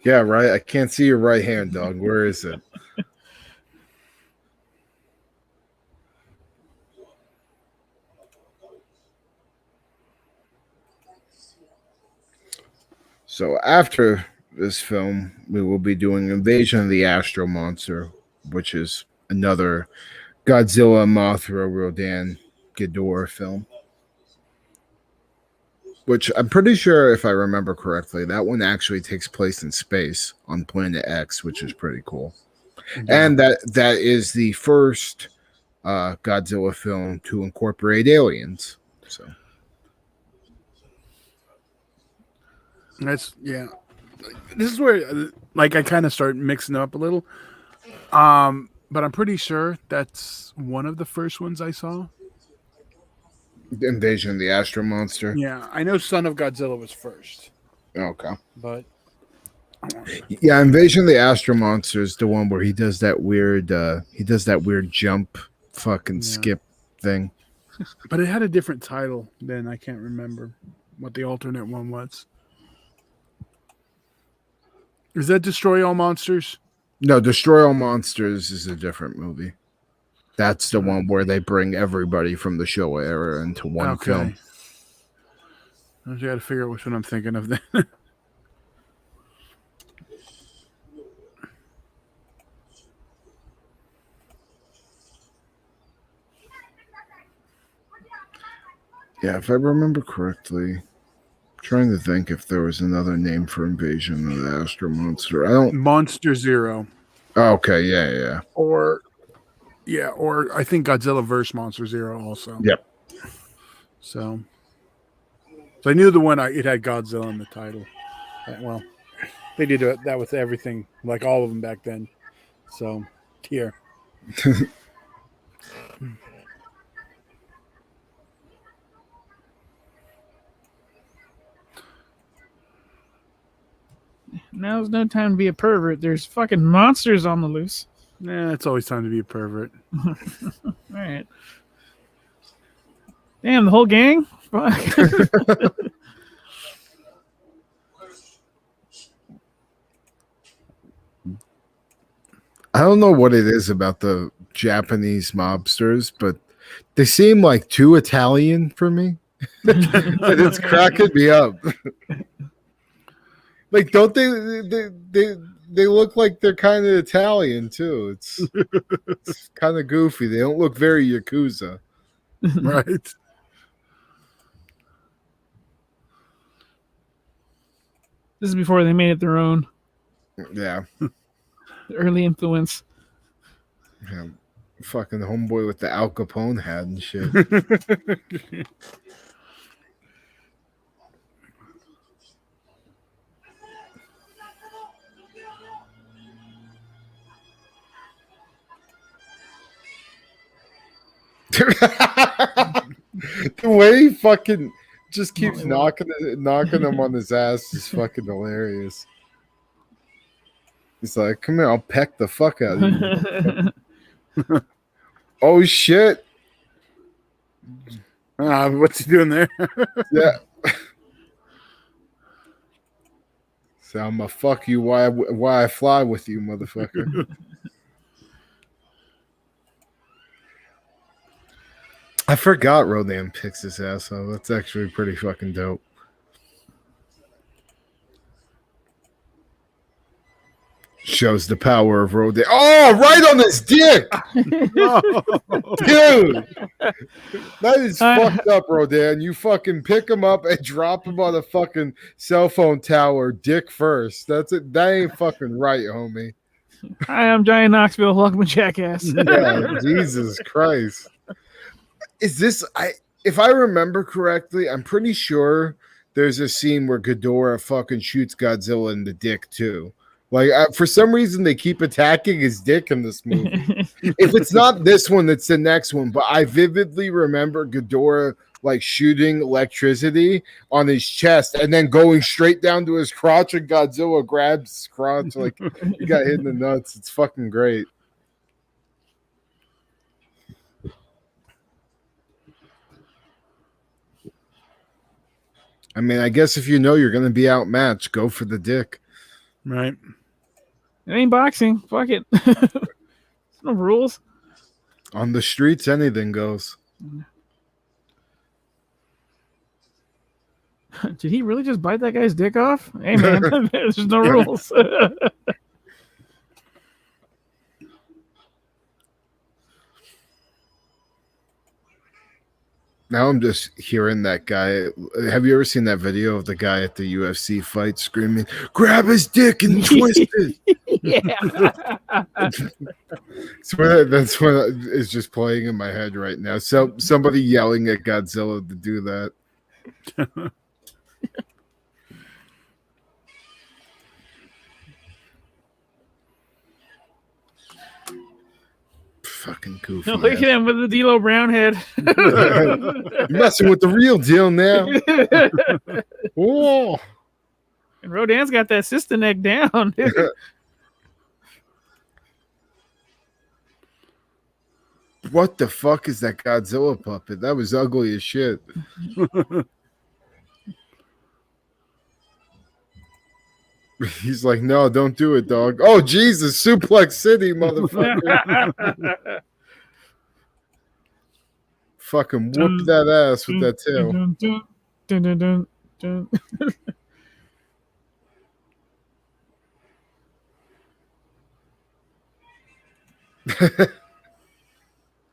Yeah, right. I can't see your right hand, dog. Where is it? So after this film, we will be doing Invasion of the Astro Monster, which is another Godzilla, Mothra, Rodan, Ghidorah film. Which I'm pretty sure, if I remember correctly, that one actually takes place in space on Planet X, which is pretty cool. Yeah. And that is the first Godzilla film to incorporate aliens. So That's yeah. This is where like I kind of start mixing up a little. But I'm pretty sure that's one of the first ones I saw. Invasion of the Astro Monster. Yeah, I know Son of Godzilla was first, Okay. but Yeah, Invasion of the Astro Monster is the one where he does that weird jump fucking skip thing. but it had a different title then. I can't remember what the alternate one was. Is that Destroy All Monsters? No, Destroy All Monsters is a different movie. That's the one where they bring everybody from the Showa era into one film. I got to figure out which one I'm thinking of then. Yeah, if I remember correctly, I'm trying to think if there was another name for Invasion of the Astro Monster. I don't. Monster Zero. Oh, okay, yeah. Or I think Godzilla vs. Monster Zero also. Yep. So I knew the one it had Godzilla in the title. Well, they did that with everything, like all of them back then. So here. Now's no time to be a pervert. There's fucking monsters on the loose. Nah, it's always time to be a pervert. All right. Damn, the whole gang? Fuck. I don't know what it is about the Japanese mobsters, but they seem like too Italian for me. And it's cracking me up. Like, don't they look like they're kind of Italian too? It's kind of goofy. They don't look very Yakuza. Right. This is before they made it their own. Yeah. The early influence. Yeah. Fucking homeboy with the Al Capone hat and shit. The way he fucking just keeps No, knocking him on his ass is fucking hilarious. He's like, "Come here, I'll peck the fuck out of you." Oh shit! What's he doing there? Yeah. So I'm gonna fuck you why I fly with you, motherfucker. I forgot Rodan picks his ass off. That's actually pretty fucking dope. Shows the power of Rodan. Oh, right on his dick! Dude! That is fucked up, Rodan. You fucking pick him up and drop him on a fucking cell phone tower, dick first. That's it. That ain't fucking right, homie. Hi, I'm Johnny Knoxville. Welcome to Jackass. Yeah, Jesus Christ. Is this if I remember correctly, I'm pretty sure there's a scene where Ghidorah fucking shoots Godzilla in the dick too. Like for some reason they keep attacking his dick in this movie. If it's not this one, it's the next one. But I vividly remember Ghidorah like shooting electricity on his chest and then going straight down to his crotch, and Godzilla grabs his crotch like he got hit in the nuts. It's fucking great. I mean, I guess if you know you're going to be outmatched, go for the dick. Right. It ain't boxing. Fuck it. There's no rules. On the streets, anything goes. Did he really just bite that guy's dick off? Hey, man, there's no rules. Now I'm just hearing that guy. Have you ever seen that video of the guy at the UFC fight screaming, "Grab his dick and twist it"? Yeah. That's what is just playing in my head right now. So somebody yelling at Godzilla to do that. Fucking goofy. Look at him with the D'Lo Brown head. You're messing with the real deal now. Oh. And Rodan's got that sister neck down. What the fuck is that Godzilla puppet? That was ugly as shit. He's like, no, don't do it, dog. Oh, Jesus, Suplex City, motherfucker. Fucking whoop that ass with that tail.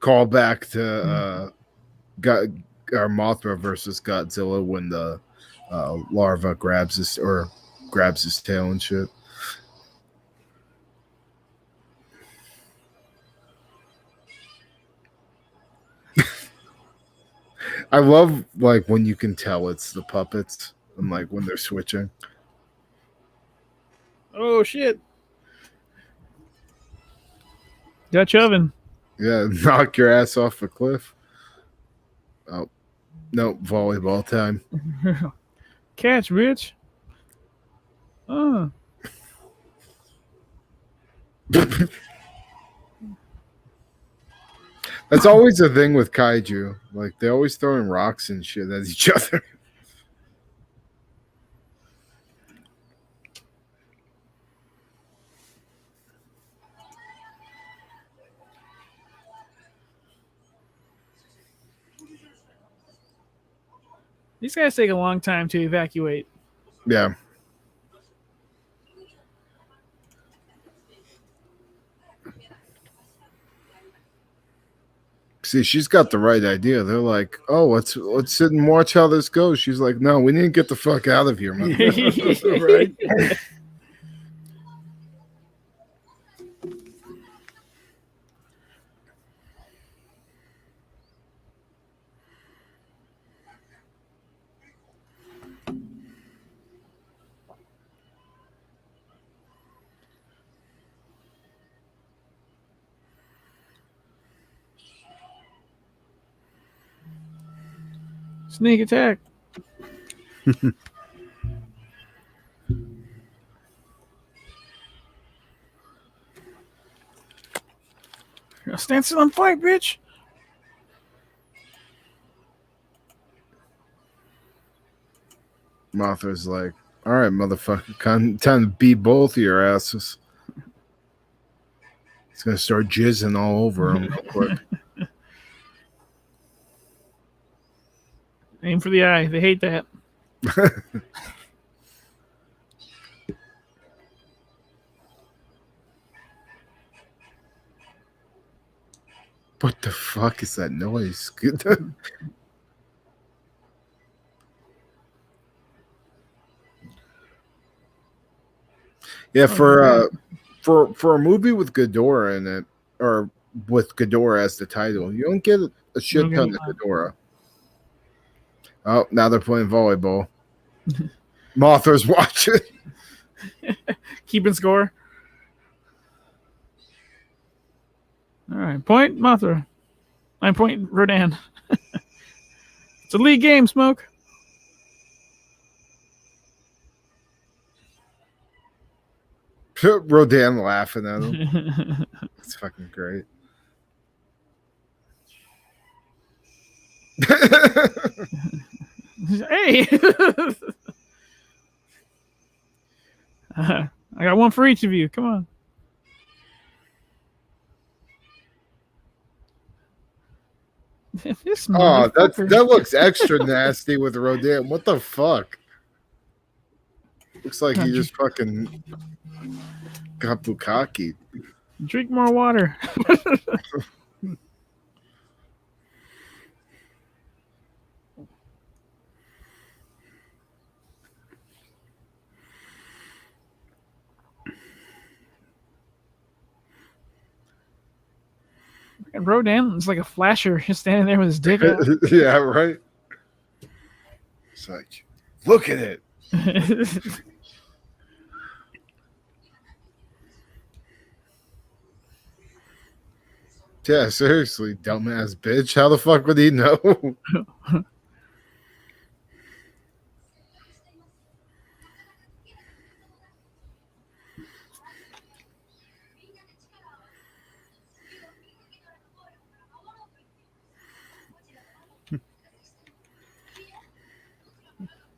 Call back to our Mothra versus Godzilla when the larva grabs his tail and shit. I love like when you can tell it's the puppets and like when they're switching. Oh shit. Dutch oven. Yeah, knock your ass off a cliff. Oh, no, volleyball time. Catch, bitch. That's always the thing with kaiju. Like they're always throwing rocks and shit at each other. These guys take a long time to evacuate. Yeah. See, she's got the right idea. They're like, "Oh, let's sit and watch how this goes." She's like, "No, we need to get the fuck out of here, man." Right. Sneak attack. Stand still and fight, bitch. Mothra's like, all right, motherfucker, time to beat both of your asses. It's gonna start jizzing all over him real quick. Aim for the eye. They hate that. What the fuck is that noise? Yeah, for a movie with Ghidorah in it, or with Ghidorah as the title, you don't get a shit ton of Ghidorah. Oh, now they're playing volleyball. Mothra's watching. Keeping score. All right, point Mothra. 9 point Rodan. It's a league game, Smoke. Rodan laughing at him. It's fucking great. Hey! I got one for each of you. Come on. This Oh, motherfucker. that looks extra nasty with Rodan. What the fuck? Looks like he just fucking got bukkake. Drink more water. And Rodan is like a flasher, just standing there with his dick out. Yeah, right. It's like, look at it. Yeah, seriously, dumbass bitch. How the fuck would he know?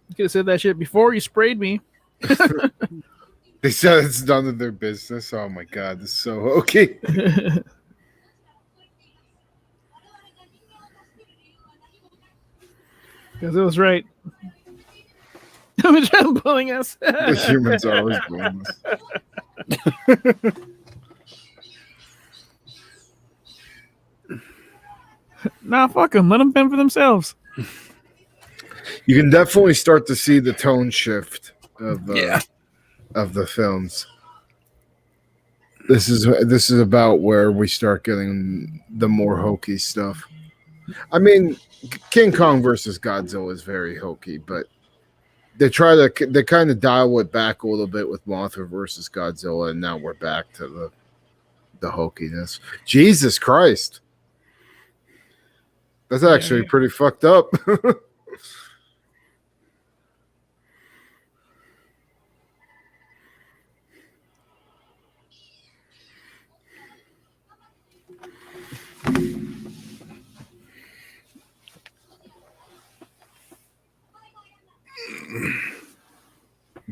You could have said that shit before you sprayed me. They said it's none of their business. Oh my god, this is so okay. Because it was right. I'm pulling us. The humans are always doing this. Nah, fuck them. Let them fend for themselves. You can definitely start to see the tone shift of the films. This is about where we start getting the more hokey stuff. I mean, King Kong versus Godzilla is very hokey, but they kind of dial it back a little bit with Mothra versus Godzilla, and now we're back to the hokiness. Jesus Christ, that's actually pretty fucked up.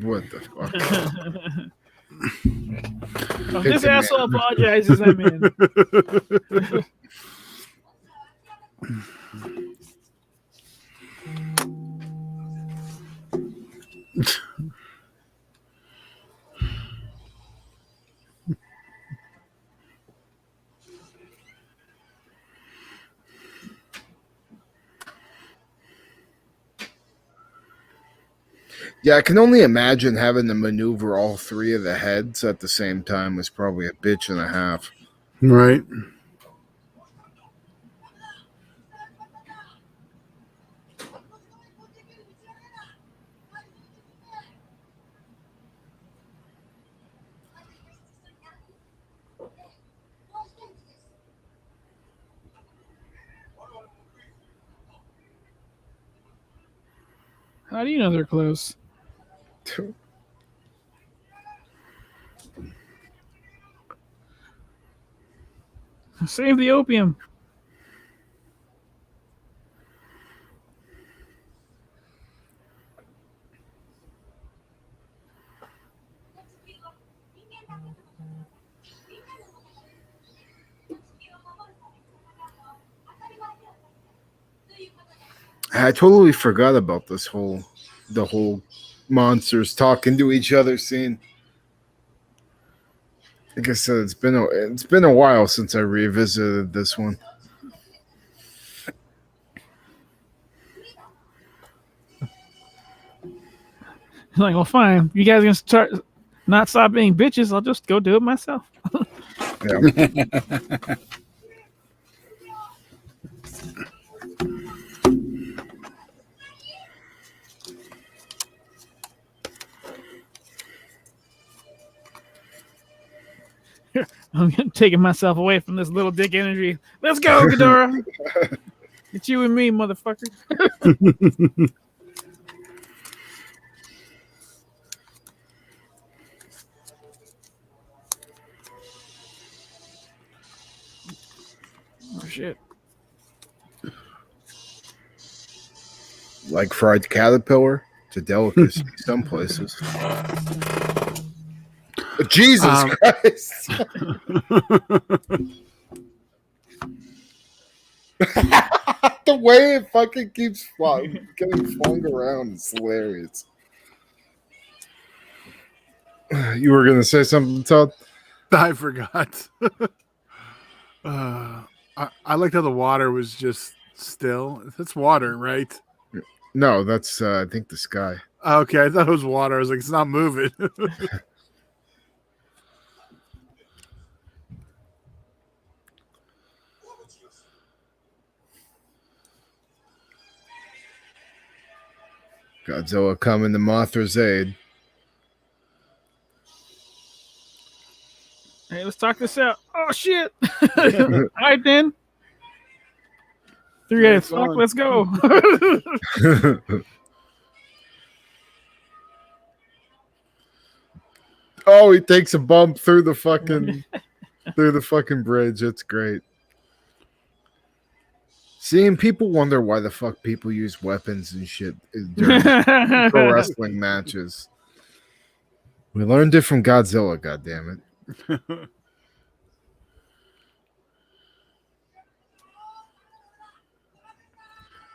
What the fuck? If this asshole apologizes, I'm in. Yeah, I can only imagine having to maneuver all three of the heads at the same time was probably a bitch and a half. Right. How do you know they're close? Save the opium. I totally forgot about the whole monsters talking to each other scene. Like I said, it's been a while since I revisited this one. Like, well, fine. You guys gonna not stop being bitches? I'll just go do it myself. Yeah. I'm taking myself away from this little dick energy. Let's go, Ghidorah. It's you and me, motherfucker. Oh shit. Like fried caterpillar. It's a delicacy some places. Jesus Christ. The way it fucking keeps getting flung around is hilarious. You were gonna say something, Todd? I forgot. I liked how the water was just still. That's water, right? No, that's I think the sky. Okay, I thought it was water. I was like, it's not moving. Godzilla coming to Mothra's aid. Hey, let's talk this out. Oh shit! All right then. Three-headed fuck. Let's go. Oh, he takes a bump through the fucking bridge. It's great. Seeing people wonder why the fuck people use weapons and shit during pro wrestling matches. We learned it from Godzilla, goddammit.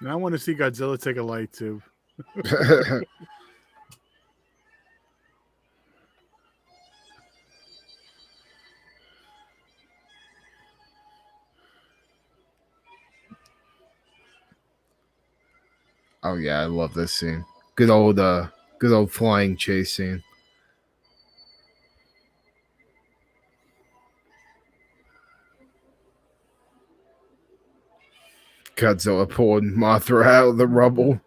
Now I want to see Godzilla take a light tube. Oh yeah, I love this scene. Good old flying chase scene. Godzilla pulling Mothra out of the rubble.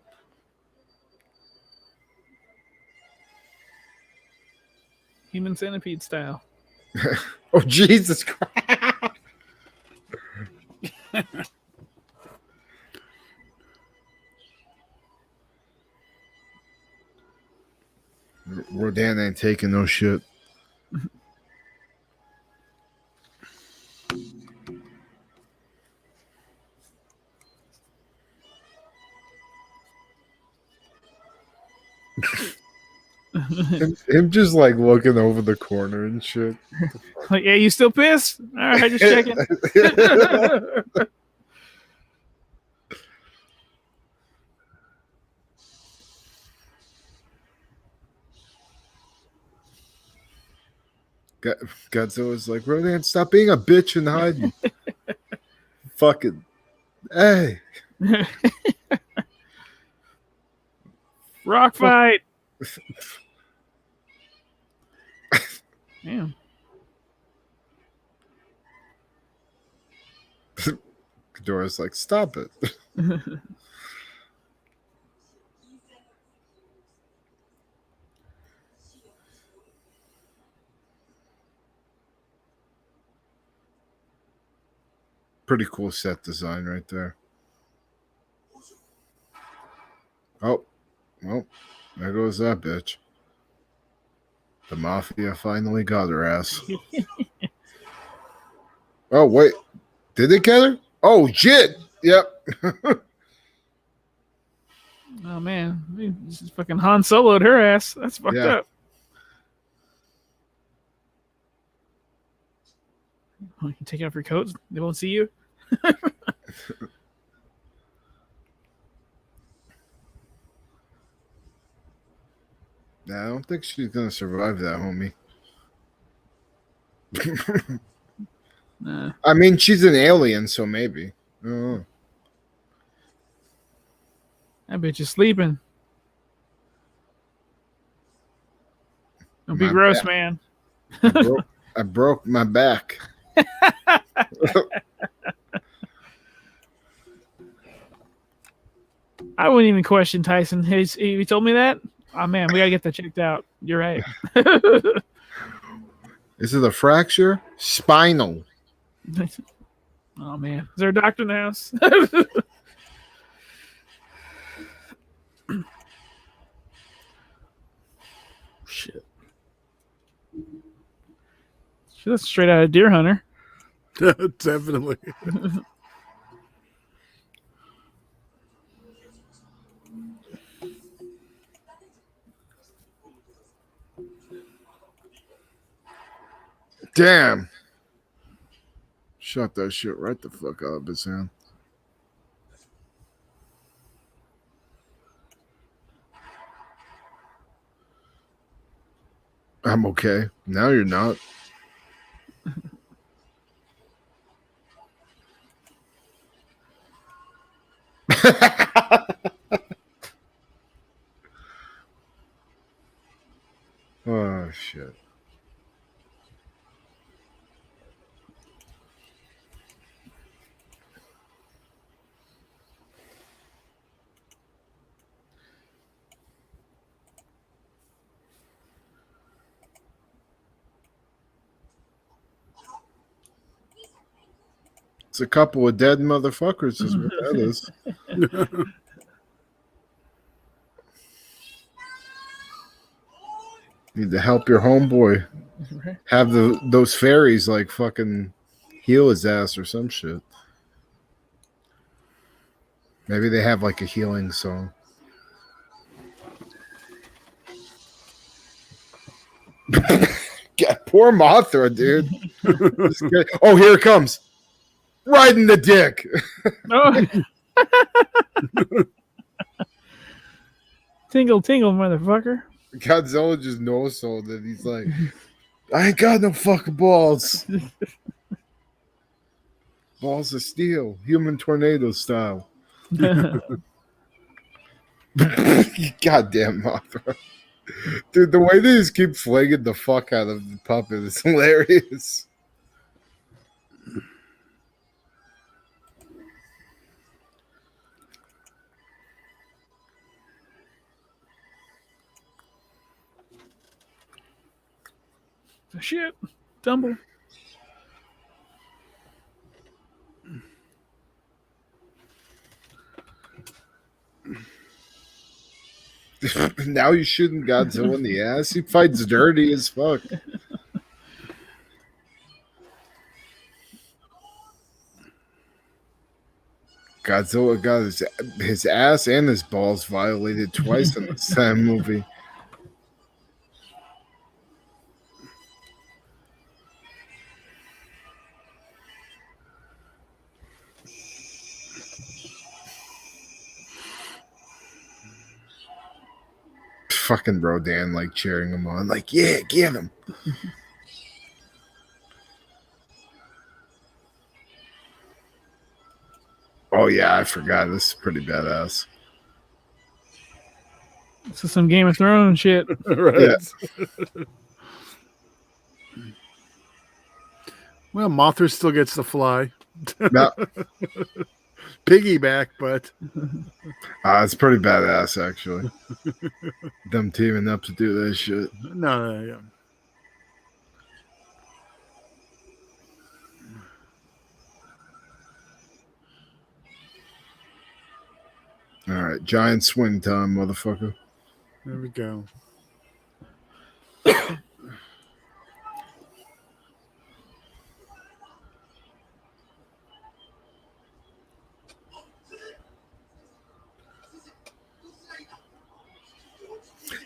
Human centipede style. Oh Jesus Christ! Rodan ain't taking no shit. him just like looking over the corner and shit. Like, yeah, you still pissed? All right, just checking. Godzilla's like, Rodan, stop being a bitch and hiding. Fucking, hey. Rock fight. Damn. Ghidorah's like, stop it. Pretty cool set design right there. Oh, well, There goes that bitch. The mafia finally got her ass. Oh, wait. Did they get her? Oh, shit. Yep. Oh man, this is fucking Han Solo'd her ass. That's fucked Yeah. up. Oh, you can take off your coats. They won't see you. Nah, I don't think she's going to survive that, homie. Nah. I mean, she's an alien, so maybe. I don't know. That bitch is sleeping. Don't be My gross, back. man. I broke my back. I wouldn't even question Tyson. He told me that. Oh man, we gotta get that checked out. You're right. Is it a fracture? Spinal. Oh man, is there a doctor in the house? Shit. That's straight out of Deer Hunter. Definitely. Damn. Shut that shit right the fuck out of his hand. I'm okay. Now you're not. Oh, shit. It's a couple of dead motherfuckers, is what that is. Need to help your homeboy. Have those fairies like fucking heal his ass or some shit. Maybe they have like a healing song. God, poor Mothra, dude. Oh, here it comes. Right in the dick. Oh. Tingle, tingle, motherfucker. Godzilla just no-sold it. He's like, I ain't got no fucking balls. Balls of steel. Human tornado style. Goddamn Mothra. Dude, the way they just keep flinging the fuck out of the puppet is hilarious. Shit. Tumble. Now you shooting Godzilla in the ass? He fights dirty as fuck. Godzilla got his ass and his balls violated twice in this time movie. Fucking Rodan like cheering him on, like, yeah, get him. Oh yeah, I forgot. This is pretty badass. This is some Game of Thrones shit. Right. Yeah. Well, Mothra still gets to fly. No, Piggyback, but it's pretty badass actually. Them teaming up to do this shit. no, yeah. All right, giant swing time, motherfucker. There we go.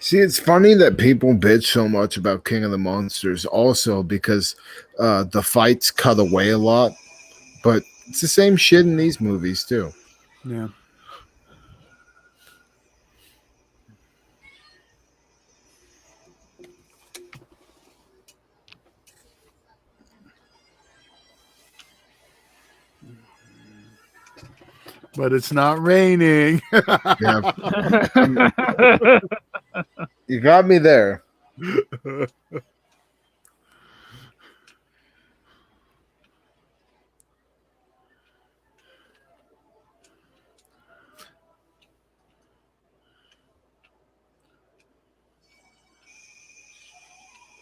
See, it's funny that people bitch so much about King of the Monsters also because the fights cut away a lot, but it's the same shit in these movies too. Yeah. But it's not raining. Yeah, you got me there.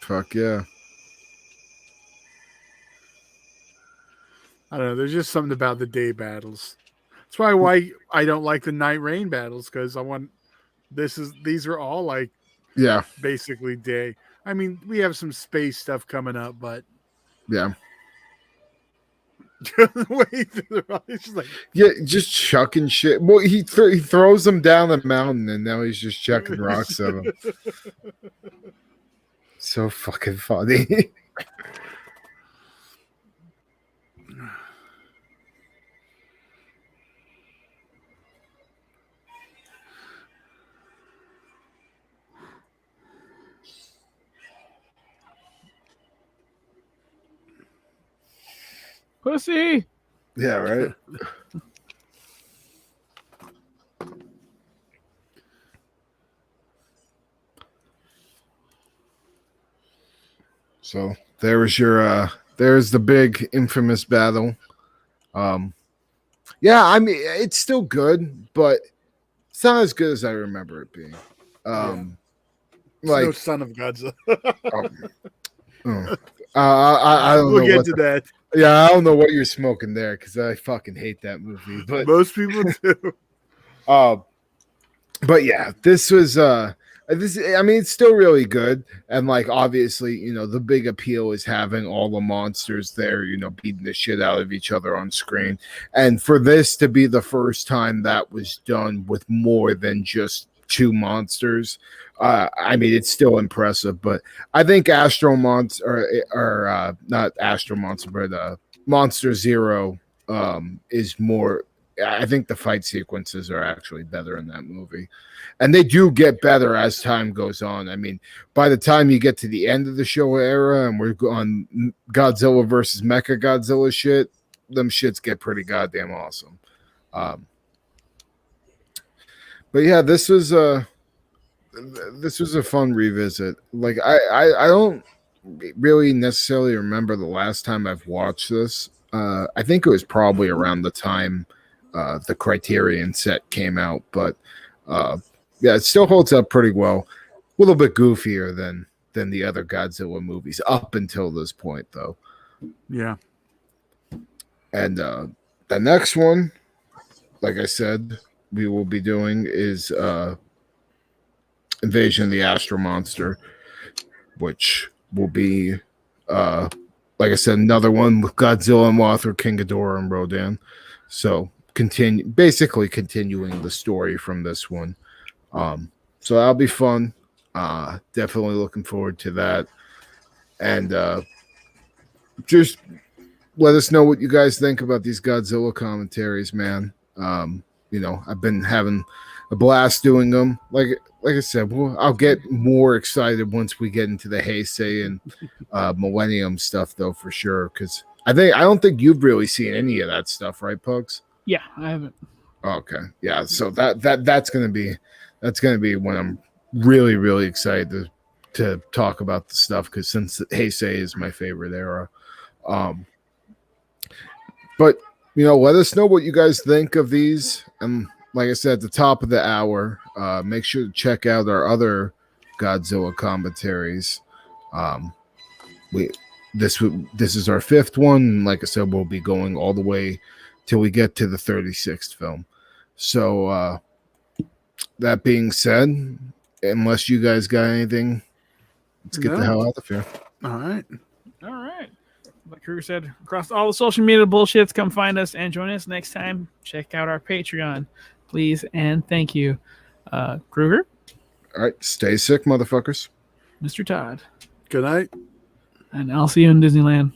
Fuck yeah. I don't know. There's just something about the day battles. That's probably why I don't like the night rain battles, because these are all like Yeah, basically day. I mean, we have some space stuff coming up, but yeah. it's just like, Yeah, just chucking shit. Well, he throws them down the mountain, and now he's just chucking rocks at them. So fucking funny. Pussy. Yeah, right. So there's the big infamous battle. Yeah, I mean it's still good, but it's not as good as I remember it being. it's no Son of Godzilla. I don't We'll know get what to that. Yeah, I don't know what you're smoking there because I fucking hate that movie. But Most people do. but yeah, this was I mean it's still really good, and like obviously, you know, the big appeal is having all the monsters there, you know, beating the shit out of each other on screen. And for this to be the first time that was done with more than just two monsters, I mean it's still impressive. But I think Astro Monster or not Astro Monster, but Monster Zero is more. I think the fight sequences are actually better in that movie, and they do get better as time goes on. I mean, by the time you get to the end of the Showa era and we're on Godzilla versus Mecha Godzilla shit, them shits get pretty goddamn awesome. But yeah, this was a fun revisit. Like I don't really necessarily remember the last time I've watched this. I think it was probably around the time the Criterion set came out, but yeah, it still holds up pretty well. A little bit goofier than the other Godzilla movies up until this point, though. Yeah. And the next one, like I said, we will be doing is Invasion of the Astro Monster, which will be like I said, another one with Godzilla and Mothra, King Ghidorah, and Rodan. So basically continuing the story from this one. So that'll be fun. Definitely looking forward to that. And just let us know what you guys think about these Godzilla commentaries, man. You know, I've been having a blast doing them. Like I said, I'll get more excited once we get into the Heisei and Millennium stuff, though, for sure. Because I don't think you've really seen any of that stuff, right, Pugs? Yeah, I haven't. Okay, yeah. So that's gonna be when I'm really really excited to talk about the stuff, because since Heisei is my favorite era. But you know, let us know what you guys think of these. And like I said, at the top of the hour, make sure to check out our other Godzilla commentaries. This is our fifth one, and like I said, we'll be going all the way till we get to the 36th film. So that being said, unless you guys got anything, let's get the No. hell out of here. All right. All right. Like Kruger said, across all the social media bullshits, come find us and join us next time. Check out our Patreon, please, and thank you. Kruger, All right, stay sick, motherfuckers. Mr. Todd, Good night. and I'll see you in Disneyland.